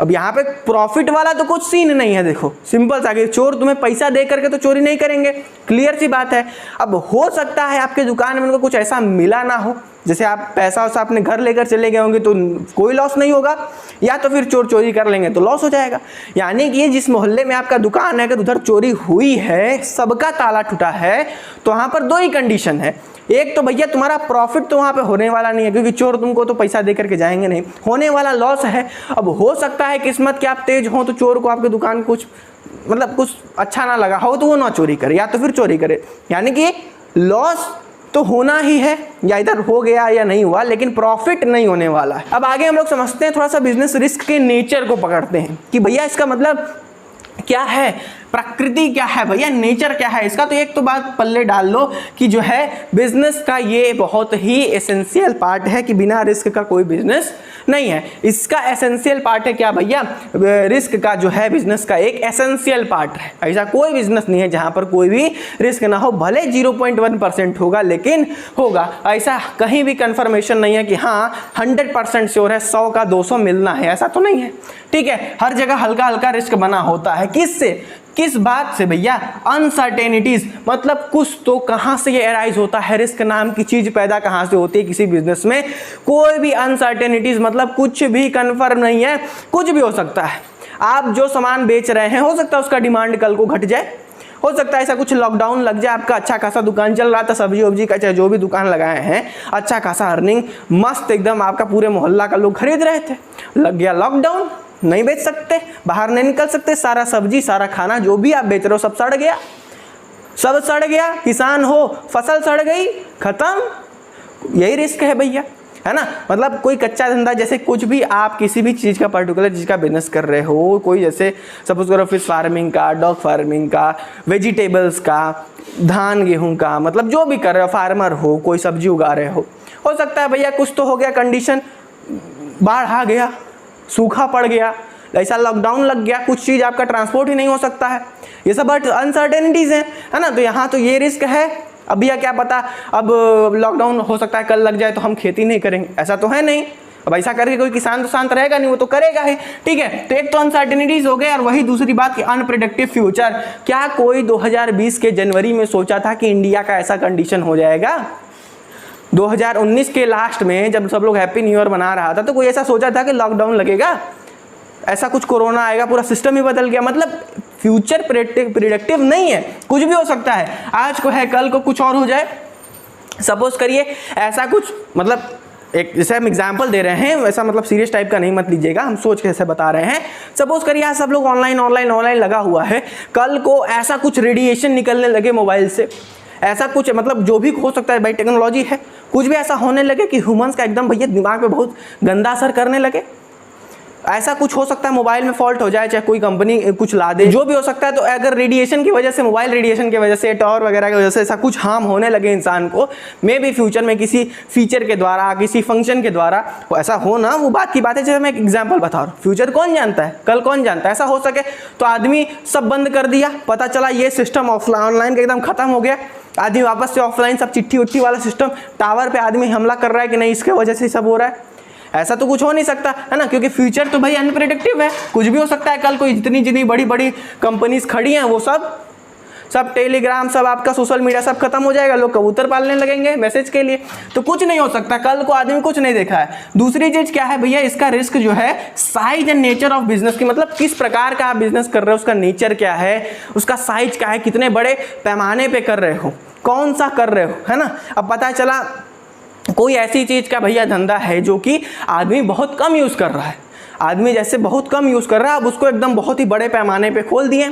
अब यहाँ पे प्रॉफिट वाला तो कुछ सीन नहीं है, देखो सिंपल सा कि चोर तुम्हें पैसा दे करके तो चोरी नहीं करेंगे, क्लियर सी बात है। अब हो सकता है आपके दुकान में उनको कुछ ऐसा मिला ना हो, जैसे आप पैसा वैसा अपने घर लेकर चले गए होंगे तो कोई लॉस नहीं होगा, या तो फिर चोर चोरी कर लेंगे तो लॉस हो जाएगा। यानी कि जिस मोहल्ले में आपका दुकान है, अगर उधर चोरी हुई है, सबका ताला टूटा है, तो वहाँ पर 2 ही कंडीशन है। एक तो भैया तुम्हारा प्रॉफिट तो वहाँ पे होने वाला नहीं है, क्योंकि चोर तुमको तो पैसा दे करके जाएंगे नहीं, होने वाला लॉस है। अब हो सकता है किस्मत के आप तेज हो तो चोर को आपके दुकान कुछ मतलब कुछ अच्छा ना लगा हो तो वो ना चोरी करे, या तो फिर चोरी करे, यानी कि लॉस तो होना ही है, या इधर हो गया या नहीं हुआ, लेकिन प्रॉफिट नहीं होने वाला है। अब आगे हम लोग समझते हैं, थोड़ा सा बिजनेस रिस्क के नेचर को पकड़ते हैं कि भैया इसका मतलब क्या है, प्रकृति क्या है भैया, नेचर क्या है इसका। तो एक तो बात पल्ले डाल लो कि जो है बिजनेस का ये बहुत ही एसेंशियल पार्ट है कि बिना रिस्क का कोई बिजनेस नहीं है। इसका एसेंशियल पार्ट है क्या भैया, रिस्क का जो है बिजनेस का एक एसेंशियल पार्ट है। ऐसा कोई बिजनेस नहीं है जहां पर कोई भी रिस्क ना हो, भले 0.1% होगा लेकिन होगा। ऐसा कहीं भी कंफर्मेशन नहीं है कि हाँ 100% श्योर है 100 का 200 मिलना है, ऐसा तो नहीं है। ठीक है, हर जगह हल्का हल्का रिस्क बना होता है। किससे, किस बात से भैया, अनसर्टेनिटीज, मतलब कुछ तो कहां से ये अराइज होता है, रिस्क नाम की चीज पैदा कहां से होती है किसी बिजनेस में। कोई भी अनसर्टेनिटीज मतलब कुछ भी कंफर्म नहीं है, कुछ भी हो सकता है। आप जो सामान बेच रहे हैं, हो सकता है उसका डिमांड कल को घट जाए, हो सकता है ऐसा कुछ लॉकडाउन लग जाए, आपका अच्छा खासा दुकान चल रहा था सब्जी वब्जी का, चाहे जो भी दुकान लगाए हैं, अच्छा खासा अर्निंग मस्त एकदम, आपका पूरे मोहल्ला का लोग खरीद रहे थे, लग गया लॉकडाउन, नहीं बेच सकते, बाहर नहीं निकल सकते, सारा सब्जी सारा खाना जो भी आप बेच रहे हो सब सड़ गया, सब सड़ गया। किसान हो, फसल सड़ गई, खत्म। यही रिस्क है भैया, है ना। मतलब कोई कच्चा धंधा, जैसे कुछ भी आप किसी भी चीज़ का पर्टिकुलर चीज़ का बिजनेस कर रहे हो, कोई जैसे सपोज करो फिश फार्मिंग का, डॉग फार्मिंग का, वेजिटेबल्स का, धान गेहूं का, मतलब जो भी कर रहे हो, फार्मर हो, कोई सब्जी उगा रहे हो सकता है भैया कुछ तो हो गया कंडीशन, बाढ़ आ गया, सूखा पड़ गया, ऐसा लॉकडाउन लग गया, कुछ चीज़ आपका ट्रांसपोर्ट ही नहीं हो सकता है, ये सब अनसर्टेनिटीज़ हैं, है ना। तो यहाँ तो ये रिस्क है। अब भैया क्या पता अब लॉकडाउन हो सकता है कल लग जाए तो हम खेती नहीं करेंगे, ऐसा तो है नहीं। अब ऐसा करके कोई किसान तो शांत रहेगा नहीं, वो तो करेगा ही, ठीक है। तो एक तो अनसर्टेनिटीज हो गए, और वही दूसरी बात कि अनप्रेडिक्टिव फ्यूचर। क्या कोई 2020 के जनवरी में सोचा था कि इंडिया का ऐसा कंडीशन हो जाएगा? 2019 के लास्ट में जब सब लोग हैप्पी न्यू ईयर मना रहा था तो कोई ऐसा सोचा था कि लॉकडाउन लगेगा, ऐसा कुछ कोरोना आएगा, पूरा सिस्टम ही बदल गया। मतलब फ्यूचर प्रिडिक्टिव नहीं है, कुछ भी हो सकता है, आज को है कल को कुछ और हो जाए। सपोज करिए ऐसा कुछ, मतलब एक जैसे हम एग्जांपल दे रहे हैं, वैसा मतलब सीरियस टाइप का नहीं मत लीजिएगा, हम सोच के ऐसे बता रहे हैं। सपोज करिए आज सब लोग ऑनलाइन लगा हुआ है, कल को ऐसा कुछ रेडिएशन निकलने लगे मोबाइल से, ऐसा कुछ मतलब जो भी हो सकता है भाई, टेक्नोलॉजी है, कुछ भी ऐसा होने लगे कि ह्यूमंस का एकदम भैया दिमाग पे बहुत गंदा असर करने लगे, ऐसा कुछ हो सकता है, मोबाइल में फॉल्ट हो जाए, चाहे कोई कंपनी कुछ ला दे, जो भी हो सकता है। तो अगर रेडिएशन की वजह से, मोबाइल रेडिएशन की वजह से, टावर वगैरह की वजह से ऐसा कुछ हार्म होने लगे इंसान को, मे भी फ्यूचर में किसी फीचर के द्वारा, किसी फंक्शन के द्वारा वो ऐसा हो ना, वो बात की बात है। जैसे मैं एक एग्जाम्पल बता रहा हूँ, फ्यूचर कौन जानता है, कल कौन जानता है, ऐसा हो सके। तो आदमी सब बंद कर दिया, पता चला ये सिस्टम ऑनलाइन का एकदम खत्म हो गया, आदमी वापस से ऑफलाइन, सब चिट्ठी उट्ठी वाला सिस्टम, टावर पे आदमी हमला कर रहा है कि नहीं इसके वजह से सब हो रहा है, ऐसा तो कुछ हो नहीं सकता, है ना। क्योंकि फ्यूचर तो भाई अनप्रेडिक्टिव है, कुछ भी हो सकता है। कल को जितनी बड़ी बड़ी कंपनीज खड़ी हैं वो सब टेलीग्राम, सब आपका सोशल मीडिया सब खत्म हो जाएगा, लोग कबूतर पालने लगेंगे मैसेज के लिए, तो कुछ नहीं हो सकता। कल को आदमी कुछ नहीं देखा है। दूसरी चीज क्या है भैया, इसका रिस्क जो है size and nature of business की, मतलब किस प्रकार का आप बिजनेस कर रहे हो, उसका नेचर क्या है, उसका साइज क्या है, कितने बड़े पैमाने पे कर रहे हो, कौन सा कर रहे हो, है ना। अब पता चला कोई ऐसी चीज का भैया धंधा है जो कि आदमी बहुत कम यूज कर रहा है, आदमी जैसे बहुत कम यूज कर रहा है, अब उसको एकदम बहुत ही बड़े पैमाने पे खोल दिए,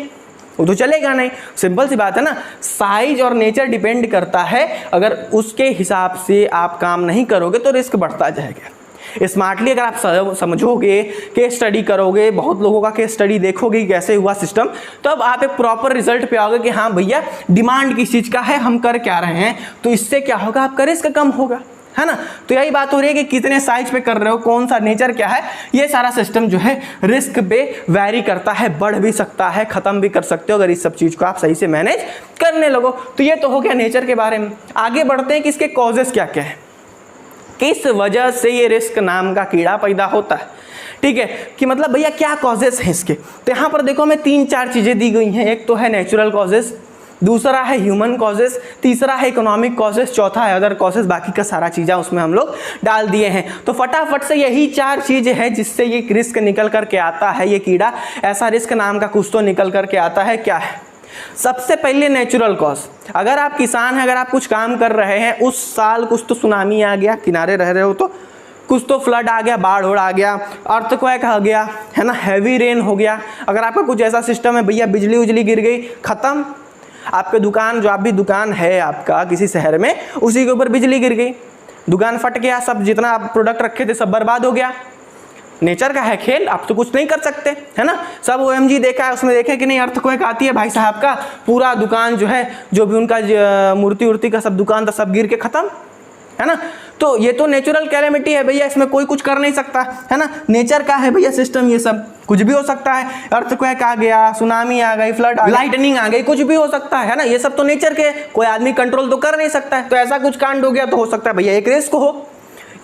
वो तो चलेगा नहीं। सिंपल सी बात है ना, साइज और नेचर डिपेंड करता है। अगर उसके हिसाब से आप काम नहीं करोगे तो रिस्क बढ़ता जाएगा। स्मार्टली अगर आप समझोगे, केस स्टडी करोगे, बहुत लोगों का केस स्टडी देखोगे कि कैसे हुआ सिस्टम, तो अब आप एक प्रॉपर रिजल्ट पे आओगे कि हाँ भैया डिमांड किस चीज़ का है, हम कर क्या रहे हैं, तो इससे क्या होगा, आपका रिस्क कम होगा, है ना। तो यही बात हो रही है कि कितने साइज पे कर रहे हो, कौन सा नेचर क्या है, ये सारा सिस्टम जो है रिस्क पे वैरी करता है, बढ़ भी सकता है, खत्म भी कर सकते हो अगर इस सब चीज को आप सही से मैनेज करने लगो। तो ये तो हो गया नेचर के बारे में। आगे बढ़ते हैं कि इसके कॉजेस क्या क्या है, किस वजह से ये रिस्क नाम का कीड़ा पैदा होता है, ठीक है। कि मतलब भैया क्या कॉजेस हैं इसके। तो यहाँ पर देखो हमें 3-4 चीजें दी गई हैं। एक तो है नेचुरल कॉजेस, दूसरा है ह्यूमन कॉजेस, तीसरा है इकोनॉमिक कॉजेस, चौथा है अदर कॉजेस। बाकी का सारा चीज़ें उसमें हम लोग डाल दिए हैं। तो फटाफट से यही 4 चीज़ें हैं जिससे ये रिस्क निकल करके आता है, ये कीड़ा ऐसा रिस्क नाम का कुछ तो निकल करके आता है। क्या है? सबसे पहले नेचुरल कॉज। अगर आप किसान हैं, अगर आप कुछ काम कर रहे हैं, उस साल कुछ तो सुनामी आ गया, किनारे रह रहे हो तो कुछ तो फ्लड आ गया, बाढ़ आ गया, अर्थक्वेक आ गया, है ना, हैवी रेन हो गया। अगर आपका कुछ ऐसा सिस्टम है भैया, बिजली उजली गिर गई, खत्म। आपके दुकान, जो आप भी दुकान है आपका किसी शहर में, उसी के ऊपर बिजली गिर गई, दुकान फट गया, सब जितना आप प्रोडक्ट रखे थे सब बर्बाद हो गया। नेचर का है खेल, आप तो कुछ नहीं कर सकते, है ना। सब OMG देखा है, उसमें देखे कि नहीं अर्थक्वेक आती है भाई साहब का, पूरा दुकान जो है, जो भी उनका मूर्ति उर्ति का सब दुकान था सब गिर के खत्म, है ना। तो ये तो नेचुरल कैलेमिटी है भैया, इसमें कोई कुछ कर नहीं सकता, है ना। नेचर का है भैया सिस्टम, ये सब कुछ भी हो सकता है। अर्थक्वेक आ गया, सुनामी आ गई, फ्लड आ गई, लाइटनिंग आ गई, कुछ भी हो सकता है ना। ये सब तो नेचर के, कोई आदमी कंट्रोल तो कर नहीं सकता है। तो ऐसा कुछ कांड हो गया तो हो सकता है भैया एक रिस्क हो,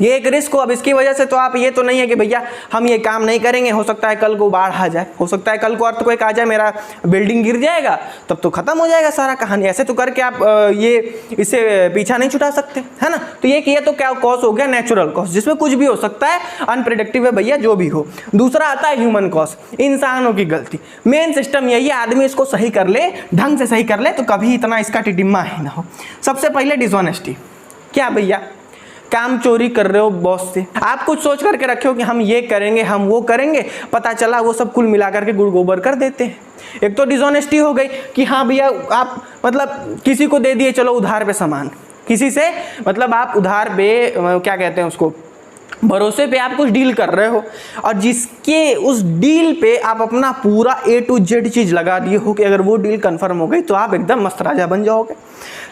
ये एक रिस्क हो। अब इसकी वजह से तो आप ये तो नहीं है कि भैया हम ये काम नहीं करेंगे, हो सकता है कल को बाढ़ आ जाए, हो सकता है कल को अर्थक्वेक आ जाए, मेरा बिल्डिंग गिर जाएगा, तब तो खत्म हो जाएगा सारा कहानी। ऐसे तो करके आप ये इससे पीछा नहीं छुटा सकते, है ना। तो ये किया तो क्या कॉज हो गया, नेचुरल कॉज, जिसमें कुछ भी हो सकता है, अनप्रेडिक्टिव है भैया जो भी हो। दूसरा आता है ह्यूमन कॉज, इंसानों की गलती। मेन सिस्टम यही है, आदमी इसको सही कर ले, ढंग से सही कर ले, तो कभी इतना इसका टिडिम्मा ही ना हो। सबसे पहले डिसऑनेस्टी। क्या भैया, काम चोरी कर रहे हो बॉस से, आप कुछ सोच करके रखे हो कि हम ये करेंगे हम वो करेंगे, पता चला वो सब कुल मिला करके गुड़ गोबर कर देते हैं। एक तो डिसऑनेस्टी हो गई कि हाँ भैया आप मतलब किसी को दे दिए चलो उधार पे सामान, किसी से मतलब आप उधार पे क्या कहते हैं उसको, भरोसे पे आप कुछ डील कर रहे हो और जिसके उस डील पे आप अपना पूरा A to Z चीज़ लगा दिए हो कि अगर वो डील कंफर्म हो गई तो आप एकदम मस्त राजा बन जाओगे।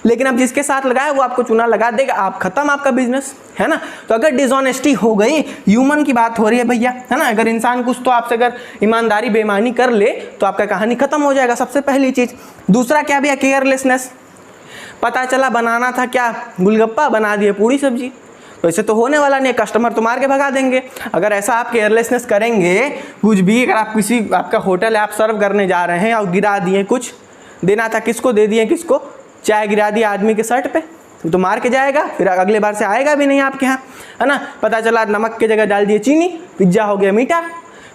लेकिन अब जिसके साथ लगाया वो आपको चूना लगा देगा, आप खत्म आपका बिजनेस, है ना। तो अगर डिसऑनेस्टी हो गई, ह्यूमन की बात हो रही है भैया, है ना, अगर इंसान कुछ तो आपसे अगर ईमानदारी बेईमानी कर ले तो आपका कहानी खत्म हो जाएगा, सबसे पहली चीज़। दूसरा क्या भैया, केयरलेसनेस। पता चला बनाना था क्या, गोलगप्पा, बना दिए पूरी सब्जी, तो ऐसे तो होने वाला नहीं, कस्टमर तो मार के भगा देंगे। अगर ऐसा आप केयरलेसनेस करेंगे कुछ भी, अगर आप किसी आपका होटल है आप सर्व करने जा रहे हैं और गिरा दिए, कुछ देना था किसको दे दिए, किसको चाय गिरा दिया आदमी के शर्ट पे, तो मार के जाएगा, फिर अगले बार से आएगा भी नहीं आपके यहाँ, है ना। पता चला नमक की जगह डाल दिए चीनी, पिज्जा हो गया मीठा,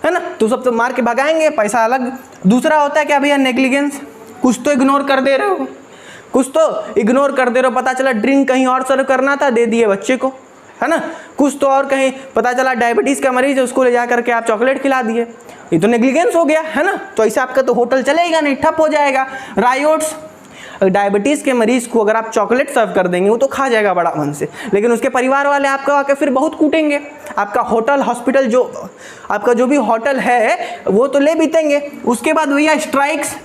है ना, तो सब तो मार के भगाएंगे, पैसा अलग। दूसरा होता है क्या भैया, नेग्लिजेंस। कुछ तो इग्नोर कर दे रहे हो, कुछ तो इग्नोर कर दे रहे हो, पता चला ड्रिंक कहीं और सर्व करना था, दे दिए बच्चे को, है ना। कुछ तो और कहीं पता चला डायबिटीज़ का मरीज है, उसको ले जा करके आप चॉकलेट खिला दिए, ये तो नेग्लिजेंस हो गया, है ना। तो ऐसे आपका तो होटल चलेगा नहीं, ठप हो जाएगा। रायोट्स, डायबिटीज़ के मरीज को अगर आप चॉकलेट सर्व कर देंगे वो तो खा जाएगा बड़ा मन से, लेकिन उसके परिवार वाले आपका आके फिर बहुत कूटेंगे, आपका होटल हॉस्पिटल जो आपका जो भी होटल है वो तो ले बीतेंगे। उसके बाद भैया स्ट्राइक्स।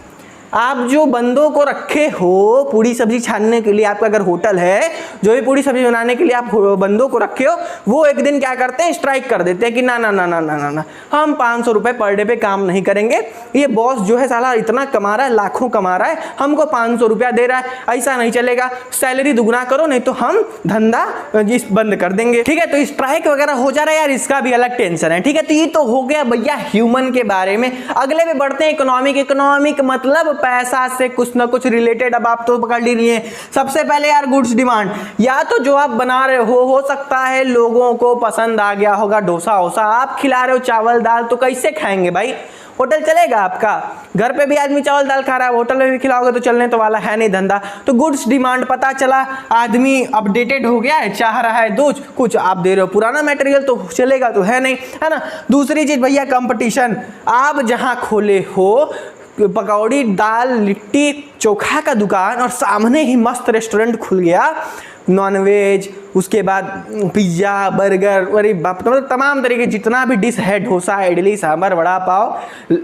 आप जो बंदों को रखे हो पूरी सब्जी छानने के लिए, आपका अगर होटल है जो भी पूरी सब्जी बनाने के लिए आप बंदों को रखे हो, वो एक दिन क्या करते हैं, स्ट्राइक कर देते हैं कि ना ना ना ना ना ना ना हम 500 रुपये पर डे पे काम नहीं करेंगे। ये बॉस जो है साला इतना कमा रहा है, लाखों कमा रहा है, हमको 500 रुपया दे रहा है, ऐसा नहीं चलेगा, सैलरी दुगना करो नहीं तो हम धंधा बंद कर देंगे। ठीक है, तो स्ट्राइक वगैरह हो जा रहा है यार, इसका भी अलग टेंशन है। ठीक है, तो ये तो हो गया भैया ह्यूमन के बारे में। अगले में बढ़ते हैं इकोनॉमिक। इकोनॉमिक मतलब पैसा से कुछ ना कुछ रिलेटेड। अब आप तो पकड़ ली रही हैं। सबसे पहले यार गुड्स डिमांड, या तो जो आप बना रहे हो सकता है लोगों को पसंद आ गया होगा, डोसा वोसा आप खिला रहे हो, चावल दाल, तो कैसे खाएंगे भाई, होटल चलेगा आपका? घर पे भी आदमी चावल दाल खा रहा है, होटल में भी खिलाओगे तो चलने तो वाला है नहीं धंधा। तो गुड्स डिमांड, पता चला आदमी अपडेटेड हो गया है, चाह रहा है दूध, कुछ आप दे रहे हो पुराना मटेरियल, तो चलेगा तो है नहीं, है ना। दूसरी चीज भैया कंपटीशन। आप जहां खोले हो पकौड़ी दाल लिट्टी चोखा का दुकान और सामने ही मस्त रेस्टोरेंट खुल गया, नॉनवेज, उसके बाद पिज्ज़ा बर्गर, अरे बाप, मतलब तमाम तरीके जितना भी डिश है, डोसा इडली सांभर वड़ा पाव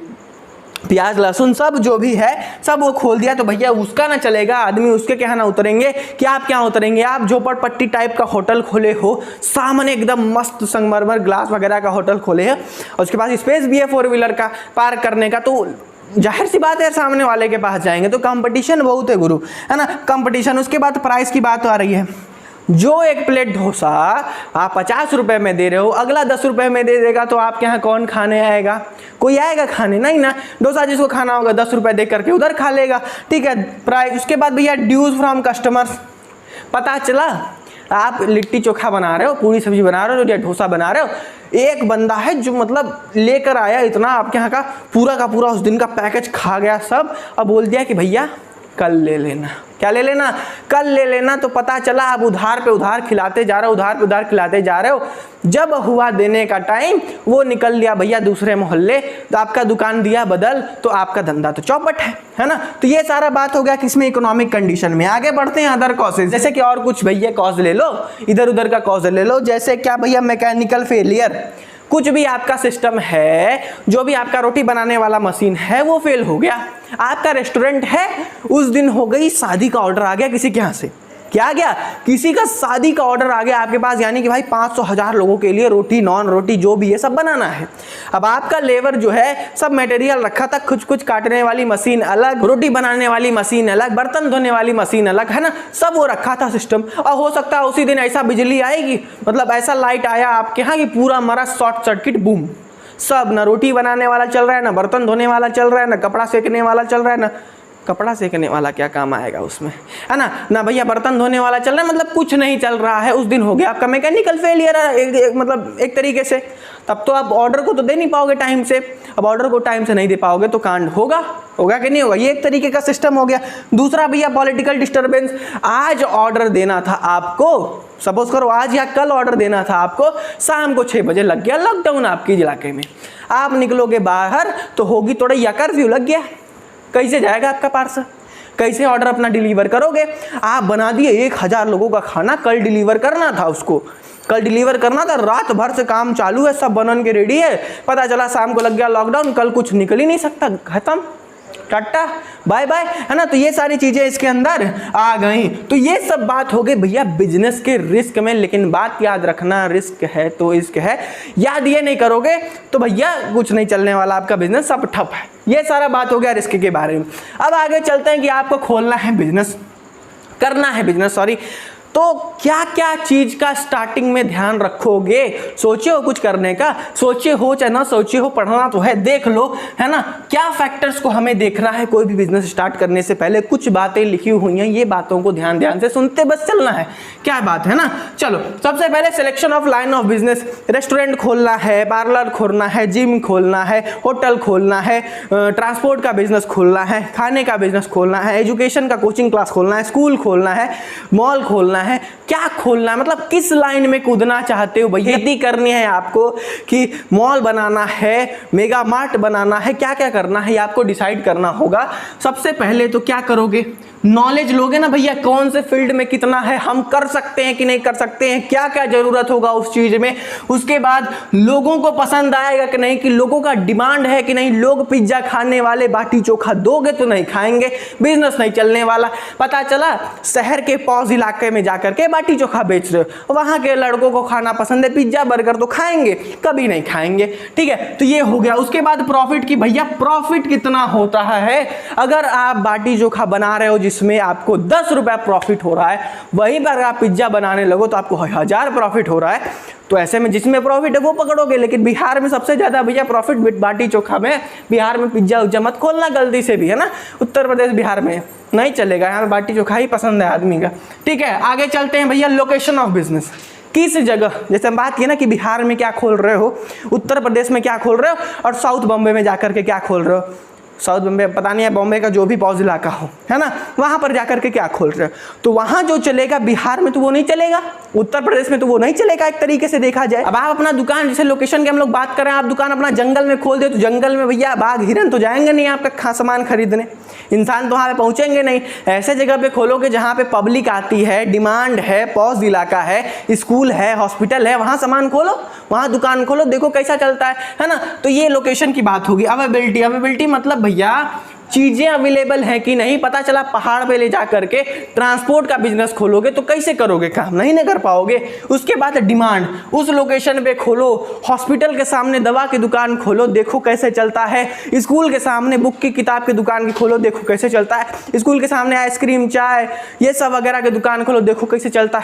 प्याज लहसुन सब जो भी है सब वो खोल दिया, तो भैया उसका ना चलेगा, आदमी उसके क्या ना उतरेंगे। क्या आप क्या उतरेंगे? आप झोपड़पट्टी टाइप का होटल खोले हो, सामने एकदम मस्त संगमरमर ग्लास वगैरह का होटल खोले हैं और उसके पास स्पेस भी है 4 व्हीलर का पार्क करने का, तो जाहिर सी बात है सामने वाले के पास जाएंगे। तो कंपटीशन बहुत है गुरु, है ना, कंपटीशन। उसके बाद प्राइस की बात आ रही है। जो एक प्लेट डोसा आप 50 रुपए में दे रहे हो, अगला 10 रुपए में दे देगा, तो आपके यहाँ कौन खाने आएगा? कोई आएगा खाने? नहीं ना। डोसा जिसको खाना होगा 10 रुपए दे करके उधर खा लेगा। ठीक है, प्राइस। उसके बाद भैया ड्यूज फ्रॉम कस्टमर्स। पता चला आप लिट्टी चोखा बना रहे हो, पूरी सब्जी बना रहे हो या डोसा बना रहे हो, एक बंदा है जो मतलब लेकर आया इतना आपके यहाँ का पूरा उस दिन का पैकेज खा गया सब, अब बोल दिया कि भैया कल ले लेना। क्या ले लेना? कल ले लेना। तो पता चला आप उधार पे उधार खिलाते जा रहे हो, उधार पे उधार खिलाते जा रहे हो। जब हुआ देने का टाइम, वो निकल लिया भैया दूसरे मोहल्ले, तो आपका दुकान दिया बदल, तो आपका धंधा तो चौपट है ना। तो ये सारा बात हो गया किसमें, इकोनॉमिक कंडीशन में। आगे बढ़ते हैं अदर कॉजेज, जैसे कि और कुछ भैया कॉज ले लो, इधर उधर का कॉज ले लो। जैसे क्या भैया, मैकेनिकल फेलियर। कुछ भी आपका सिस्टम है, जो भी आपका रोटी बनाने वाला मशीन है वो फेल हो गया। आपका रेस्टोरेंट है, उस दिन हो गई शादी का ऑर्डर आ गया किसी के यहाँ से। क्या आ गया? किसी का शादी का ऑर्डर आ गया आपके पास, यानी कि भाई 500,000 लोगों के लिए रोटी नॉन रोटी जो भी है सब बनाना है। अब आपका लेबर जो है सब मटेरियल रखा था, कुछ काटने वाली मशीन अलग, रोटी बनाने वाली मशीन अलग, बर्तन धोने वाली मशीन अलग, है ना, सब वो रखा था सिस्टम। और हो सकता है उसी दिन ऐसा बिजली आएगी, मतलब ऐसा लाइट आया आपके यहाँ कि पूरा मरा शॉर्ट सर्किट, बूम, सब, ना रोटी बनाने वाला चल रहा है, ना बर्तन धोने वाला चल रहा है, ना कपड़ा सेकने वाला चल रहा है, ना कपड़ा सेकने वाला क्या काम आएगा उसमें, है ना। ना भैया बर्तन धोने वाला चल रहा है, मतलब कुछ नहीं चल रहा है, उस दिन हो गया आपका मैकेनिकल फेलियर मतलब एक तरीके से। तब तो आप ऑर्डर को तो दे नहीं पाओगे टाइम से। अब ऑर्डर को टाइम से नहीं दे पाओगे तो कांड होगा कि नहीं होगा, ये एक तरीके का सिस्टम हो गया। दूसरा भैया पॉलिटिकल डिस्टर्बेंस। आज ऑर्डर देना था आपको, सपोज करो आज या कल ऑर्डर देना था आपको, शाम को 6 बजे लग गया लॉकडाउन आपके इलाके में, आप निकलोगे बाहर तो होगी थोड़ा या कर्फ्यू लग गया, कैसे जाएगा आपका पार्सल, कैसे ऑर्डर अपना डिलीवर करोगे। आप बना दिए 1000 लोगों का खाना, कल डिलीवर करना था उसको, कल डिलीवर करना था, रात भर से काम चालू है, सब बनन के रेडी है, पता चला शाम को लग गया लॉकडाउन, कल कुछ निकल ही नहीं सकता, खत्म, टाटा बाय बाय, है ना। तो ये सारी चीजें इसके अंदर आ गई। तो ये सब बात हो गई भैया बिजनेस के रिस्क में। लेकिन बात याद रखना, रिस्क है तो इश्क है, याद ये नहीं करोगे तो भैया कुछ नहीं चलने वाला, आपका बिजनेस सब ठप है। ये सारा बात हो गया रिस्क के बारे में। अब आगे चलते हैं कि आपको खोलना है बिजनेस, करना है बिजनेस, सॉरी, तो क्या क्या चीज का स्टार्टिंग में ध्यान रखोगे। सोचे हो कुछ करने का, सोचे हो चाहे ना सोचे हो, पढ़ना तो है, देख लो, है ना। क्या फैक्टर्स को हमें देखना है कोई भी बिजनेस स्टार्ट करने से पहले, कुछ बातें लिखी हुई हैं, ये बातों को ध्यान ध्यान से सुनते बस चलना है, क्या बात है ना। चलो सबसे पहले selection of line of business. Restaurant खोलना है, पार्लर खोलना है, जिम खोलना है, होटल खोलना है, ट्रांसपोर्ट का बिजनेस खोलना है, खाने का बिजनेस खोलना है, एजुकेशन का कोचिंग क्लास खोलना है, स्कूल खोलना है, मॉल खोलना है, क्या खोलना है, मतलब किस लाइन में कूदना चाहते हो भैया। खेती करनी है आपको कि मॉल बनाना है, मेगा मार्ट बनाना है, क्या क्या करना है, आपको डिसाइड करना होगा। सबसे पहले तो क्या करोगे, नॉलेज लोगे ना भैया, कौन से फील्ड में कितना है, हम कर सकते हैं कि नहीं कर सकते हैं, क्या क्या जरूरत होगा उस चीज में। उसके बाद लोगों को पसंद आएगा कि नहीं, कि लोगों का डिमांड है कि नहीं। लोग पिज्जा खाने वाले, बाटी चोखा दोगे तो नहीं खाएंगे, बिजनेस नहीं चलने वाला। पता चला शहर के पौष इलाके में जाकर के बाटी चोखा बेच रहे हो, वहां के लड़कों को खाना पसंद है, पिज्जा बर्गर तो खाएंगे, कभी नहीं खाएंगे, ठीक है। तो ये हो गया। उसके बाद प्रॉफिट की, भैया प्रॉफिट कितना होता है। अगर आप बाटी चोखा बना रहे हो जिसमें आपको 10 रुपया प्रॉफिट हो रहा है, वहीं पर आप पिज्जा बनाने लगो तो आपको 1000 प्रॉफिट हो रहा है। तो ऐसे में जिसमें प्रॉफिट है वो पकड़ोगे। लेकिन बिहार में सबसे ज्यादा भैया प्रॉफिट बाटी चोखा में, बिहार में पिज्जा उज्जा मत खोलना गलती से भी, है ना। उत्तर प्रदेश बिहार में नहीं चलेगा, यहाँ बाटी चोखा ही पसंद है आदमी का, ठीक है। आगे चलते हैं भैया, लोकेशन ऑफ बिजनेस, किस जगह, जैसे हम बात की ना कि बिहार में क्या खोल रहे हो, उत्तर प्रदेश में क्या खोल रहे हो, और साउथ बॉम्बे में जाकर के क्या खोल रहे हो। साउथ बॉम्बे पता नहीं है, बॉम्बे का जो भी पौष इलाका हो, है ना, वहां पर जाकर के क्या खोल रहे हो। तो वहां जो चलेगा बिहार में तो वो नहीं चलेगा, उत्तर प्रदेश में तो वो नहीं चलेगा, एक तरीके से देखा जाए। अब आप अपना दुकान, जैसे लोकेशन के हम लोग बात कर रहे हैं, आप दुकान अपना जंगल में खोल दे तो जंगल में भैया बाघ हिरन तो जाएंगे नहीं आपका सामान खरीदने, इंसान तो वहां पे पहुंचेंगे नहीं। ऐसे जगह पे खोलोगे जहां पे पब्लिक आती है, डिमांड है, पौष इलाका है, स्कूल है, हॉस्पिटल है, वहां सामान खोलो, वहां दुकान खोलो, देखो कैसा चलता है ना। तो ये लोकेशन की बात होगी। अवेलेबिलिटी, अवेलेबिलिटी मतलब भैया चीजें अवेलेबल है कि नहीं। पता चला पहाड़ पे ले जा करके ट्रांसपोर्ट का बिजनेस खोलोगे तो कैसे करोगे, काम नहीं कर पाओगे। उसके बाद डिमांड, उस लोकेशन पे खोलो, हॉस्पिटल के सामने दवा की दुकान खोलो, देखो कैसे चलता है। स्कूल के सामने बुक की किताब की दुकान की खोलो, देखो कैसे चलता है। स्कूल के सामने आइसक्रीम, चाय, ये सब वगैरह की दुकान खोलो, देखो कैसे चलता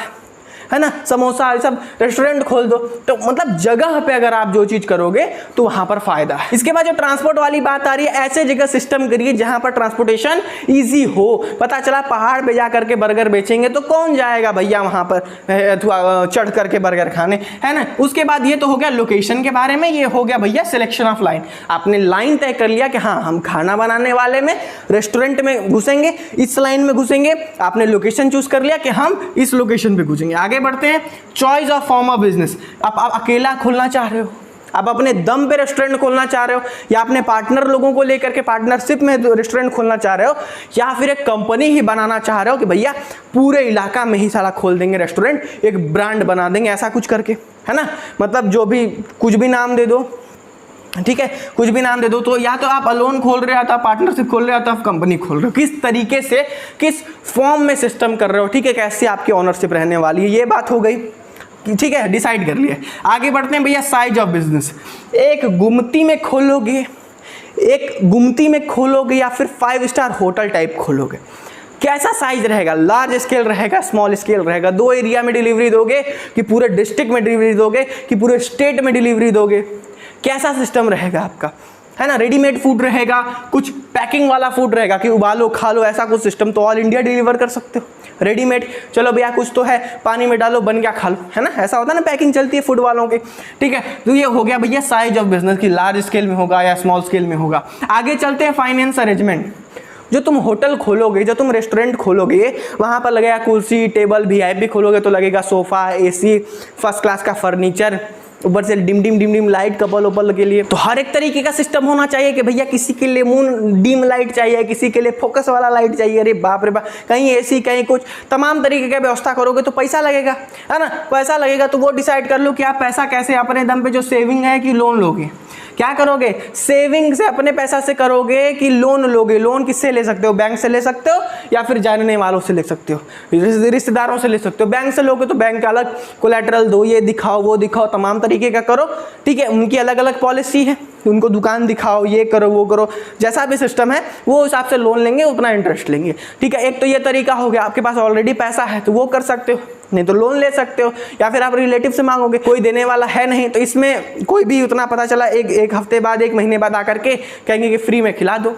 है ना। समोसा, ये सब रेस्टोरेंट खोल दो। तो मतलब जगह पे अगर आप जो चीज करोगे तो वहां पर फायदा है। इसके बाद जो ट्रांसपोर्ट वाली बात आ रही है, ऐसे जगह सिस्टम करिए जहां पर ट्रांसपोर्टेशन इजी हो। पता चला पहाड़ पे जाकर के बर्गर बेचेंगे तो कौन जाएगा भैया वहां पर चढ़ करके बर्गर खाने, है ना। उसके बाद ये तो हो गया लोकेशन के बारे में, ये हो गया भैया सिलेक्शन ऑफ लाइन। आपने लाइन तय कर लिया कि हाँ हम खाना बनाने वाले में, रेस्टोरेंट में घुसेंगे, इस लाइन में घुसेंगे। आपने लोकेशन चूज कर लिया कि हम इस लोकेशन पे घुसेंगे। आगे बढ़ते हैं, choice of form of business. आप अकेला खोलना चाह रहे हो, आप अपने दम पे रेस्टोरेंट खोलना चाह रहे हो, या अपने पार्टनर लोगों को लेकर के पार्टनरशिप में रेस्टोरेंट खोलना चाह रहे हो, या फिर एक कंपनी ही बनाना चाह रहे हो कि भैया पूरे इलाका में ही सारा खोल देंगे रेस्टोरेंट, एक ब्रांड बना देंगे, ऐसा कुछ करके, है ना। मतलब जो भी कुछ भी नाम दे दो, ठीक है, कुछ भी नाम दे दो। तो या तो आप अलोन खोल रहे हो, तो आप पार्टनरशिप खोल रहे हो, तो आप कंपनी खोल रहे हो, किस तरीके से, किस फॉर्म में सिस्टम कर रहे हो, ठीक है, कैसे आपकी ओनरशिप रहने वाली है, ये बात हो गई, ठीक है, डिसाइड कर लिया। आगे बढ़ते हैं भैया, साइज ऑफ बिजनेस। एक गुमती में खोलोगे, एक गुमती में खोलोगे या फिर 5 स्टार होटल टाइप खोलोगे, कैसा साइज रहेगा, लार्ज स्केल रहेगा, स्मॉल स्केल रहेगा, 2 एरिया में डिलीवरी दोगे कि पूरे डिस्ट्रिक्ट में डिलीवरी दोगे कि पूरे स्टेट में डिलीवरी दोगे, कैसा सिस्टम रहेगा आपका। है ना, रेडीमेड फूड रहेगा, कुछ पैकिंग वाला फूड रहेगा कि उबालो खा लो, ऐसा कुछ सिस्टम तो ऑल इंडिया डिलीवर कर सकते हो। रेडीमेड चलो भैया कुछ तो है, पानी में डालो बन गया खा लो, है ना, ऐसा होता है ना, पैकिंग चलती है फूड वालों की, ठीक है। तो ये हो गया भैया साइज ऑफ बिजनेस की, लार्ज स्केल में होगा या स्मॉल स्केल में होगा। आगे चलते हैं फाइनेंस अरेंजमेंट। जो तुम होटल खोलोगे, जो तुम रेस्टोरेंट खोलोगे, वहाँ पर लगेगा कुर्सी टेबल, वीआईपी खोलोगे तो लगेगा सोफ़ा, एसी, फर्स्ट क्लास का फर्नीचर, ऊपर से डिम डिम लाइट कपल ओपल के लिए। तो हर एक तरीके का सिस्टम होना चाहिए कि भैया किसी के लिए मून डिम लाइट चाहिए, किसी के लिए फोकस वाला लाइट चाहिए, अरे बाप रे बाप, कहीं एसी कहीं कुछ, तमाम तरीके की व्यवस्था करोगे तो पैसा लगेगा, है ना। पैसा लगेगा तो वो डिसाइड कर लो कि आप पैसा कैसे अपने दम पे जो सेविंग है कि लोन लोगे, क्या करोगे, सेविंग से अपने पैसा से करोगे कि लोन लोगे। लोन किससे ले सकते हो, बैंक से ले सकते हो या फिर जानने वालों से ले सकते हो, रिश्तेदारों से ले सकते हो। बैंक से लोगे तो बैंक का अलग कोलैटरल दो, ये दिखाओ वो दिखाओ, तमाम तरीके का करो, ठीक है। उनकी अलग अलग पॉलिसी है, उनको दुकान दिखाओ, ये करो वो करो, जैसा भी सिस्टम है वो हिसाब से लोन लेंगे, उतना इंटरेस्ट लेंगे, ठीक है। एक तो ये तरीका हो गया, आपके पास ऑलरेडी पैसा है तो वो कर सकते हो, नहीं तो लोन ले सकते हो, या फिर आप रिलेटिव से मांगोगे, कोई देने वाला है नहीं तो इसमें कोई भी उतना पता चला एक हफ्ते बाद, एक महीने बाद आकर के कहेंगे कि फ्री में खिला दो,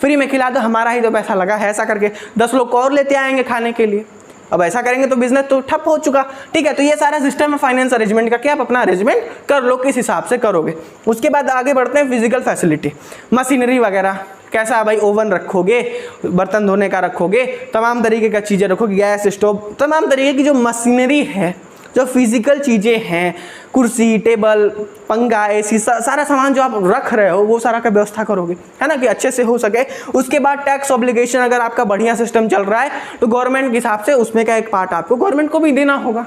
फ्री में खिला दो, हमारा ही तो पैसा लगा है, ऐसा करके 10 लोग और लेते आएंगे खाने के लिए। अब ऐसा करेंगे तो बिजनेस तो ठप हो चुका, ठीक है। तो ये सारा सिस्टम है फाइनेंस अरेंजमेंट का कि आप अपना अरेंजमेंट कर लो किस हिसाब से करोगे। उसके बाद आगे बढ़ते हैं फिजिकल फैसिलिटी, मशीनरी वगैरह कैसा भाई, ओवन रखोगे, बर्तन धोने का रखोगे, तमाम तरीके का चीज़ें रखोगे, गैस स्टोव, तमाम तरीके की जो मशीनरी है, जो फिजिकल चीज़ें हैं, कुर्सी टेबल पंखा एसी, सारा सामान जो आप रख रहे हो वो सारा का व्यवस्था करोगे, है ना, कि अच्छे से हो सके। उसके बाद टैक्स ऑब्लिगेशन, अगर आपका बढ़िया सिस्टम चल रहा है तो गवर्नमेंट के हिसाब से उसमें का एक पार्ट आपको गवर्नमेंट को भी देना होगा,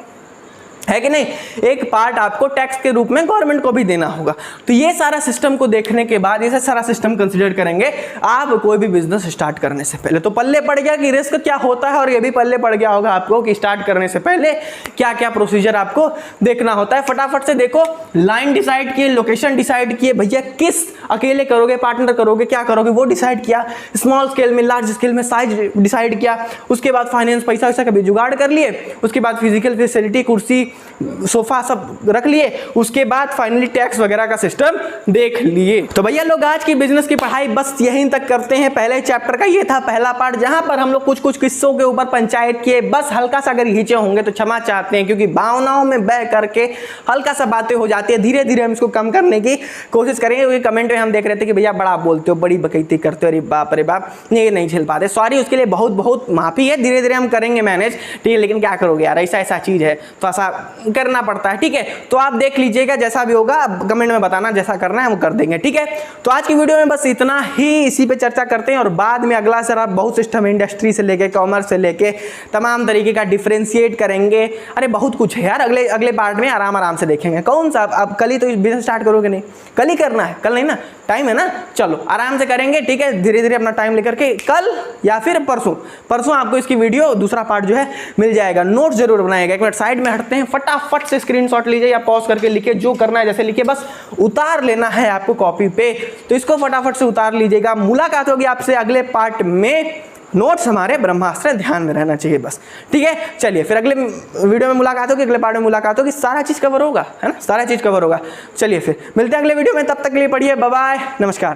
है कि नहीं, एक पार्ट आपको टैक्स के रूप में गवर्नमेंट को भी देना होगा। तो ये सारा सिस्टम को देखने के बाद, ये सारा सिस्टम कंसीडर करेंगे आप कोई भी बिजनेस स्टार्ट करने से पहले। तो पल्ले पड़ गया कि रिस्क क्या होता है, और ये भी पल्ले पड़ गया होगा आपको कि स्टार्ट करने से पहले क्या क्या प्रोसीजर आपको देखना होता है। फटाफट से देखो, लाइन डिसाइड किए, लोकेशन डिसाइड किए, भैया किस अकेले करोगे, पार्टनर करोगे, क्या करोगे वो डिसाइड किया, स्मॉल स्केल में लार्ज स्केल में साइज डिसाइड किया। उसके बाद फाइनेंस पैसा वैसा का भी जुगाड़ कर लिए, उसके बाद फिजिकल फैसिलिटी कुर्सी सोफा सब रख लिए, उसके बाद फाइनली टैक्स वगैरह का सिस्टम देख लिए। तो भैया लोग आज की बिजनेस की पढ़ाई बस यहीं तक करते हैं। पहले चैप्टर का ये था पहला पार्ट, जहां पर हम लोग कुछ कुछ किस्सों के ऊपर पंचायत किए, बस हल्का सा अगर खींचे होंगे तो क्षमा चाहते हैं, क्योंकि भावनाओं में बह करके हल्का सा बातें हो जाती है। धीरे धीरे हम इसको कम करने की कोशिश करेंगे, क्योंकि कमेंट में हम देख रहे थे कि भैया बड़ा बोलते हो, बड़ी बकैती करते हो, अरे बाप रे बाप, ये नहीं झेल पाते, सॉरी उसके लिए बहुत बहुत माफी है, धीरे धीरे हम करेंगे मैनेज, ठीक है। लेकिन क्या करोगे यार, ऐसा ऐसा चीज है तो ऐसा करना पड़ता है, ठीक है। तो आप देख लीजिएगा, जैसा भी होगा कमेंट में बताना, जैसा करना है हम कर देंगे, ठीक है। तो आज की वीडियो में बस इतना ही, इसी पे चर्चा करते हैं, और बाद में अगला सर आप बहुत सिस्टम इंडस्ट्री से लेके कॉमर्स से लेके तमाम तरीके का डिफरेंशिएट करेंगे। अरे बहुत कुछ है यार, अगले पार्ट में आराम से देखेंगे। कौन सा अब कल ही तो बिजनेस स्टार्ट करोगे, नहीं कल ही करना है, कल नहीं ना, टाइम है ना, चलो आराम से करेंगे, ठीक है। धीरे धीरे अपना टाइम लेकर के कल या फिर परसों आपको इसकी वीडियो दूसरा पार्ट जो है मिल जाएगा। नोट जरूर बनाएगा, एक मिनट साइड में हटते हैं, फटाफट से स्क्रीनशॉट लीजिए या पॉज करके लिखिए, जो करना है जैसे लिखिए, बस उतार लेना है आपको कॉपी पे, तो इसको फटाफट से उतार लीजिएगा। मुलाकात होगी आपसे अगले पार्ट में, नोट्स हमारे ब्रह्मास्त्र ध्यान में रहना चाहिए बस, ठीक है। चलिए फिर अगले वीडियो में मुलाकात होगी, अगले पार्ट में मुलाकात होगी, सारा चीज़ कवर होगा, है ना, सारा चीज़ कवर होगा। चलिए फिर मिलते हैं अगले वीडियो में, तब तक के लिए पढ़िए, बाय बाय, नमस्कार।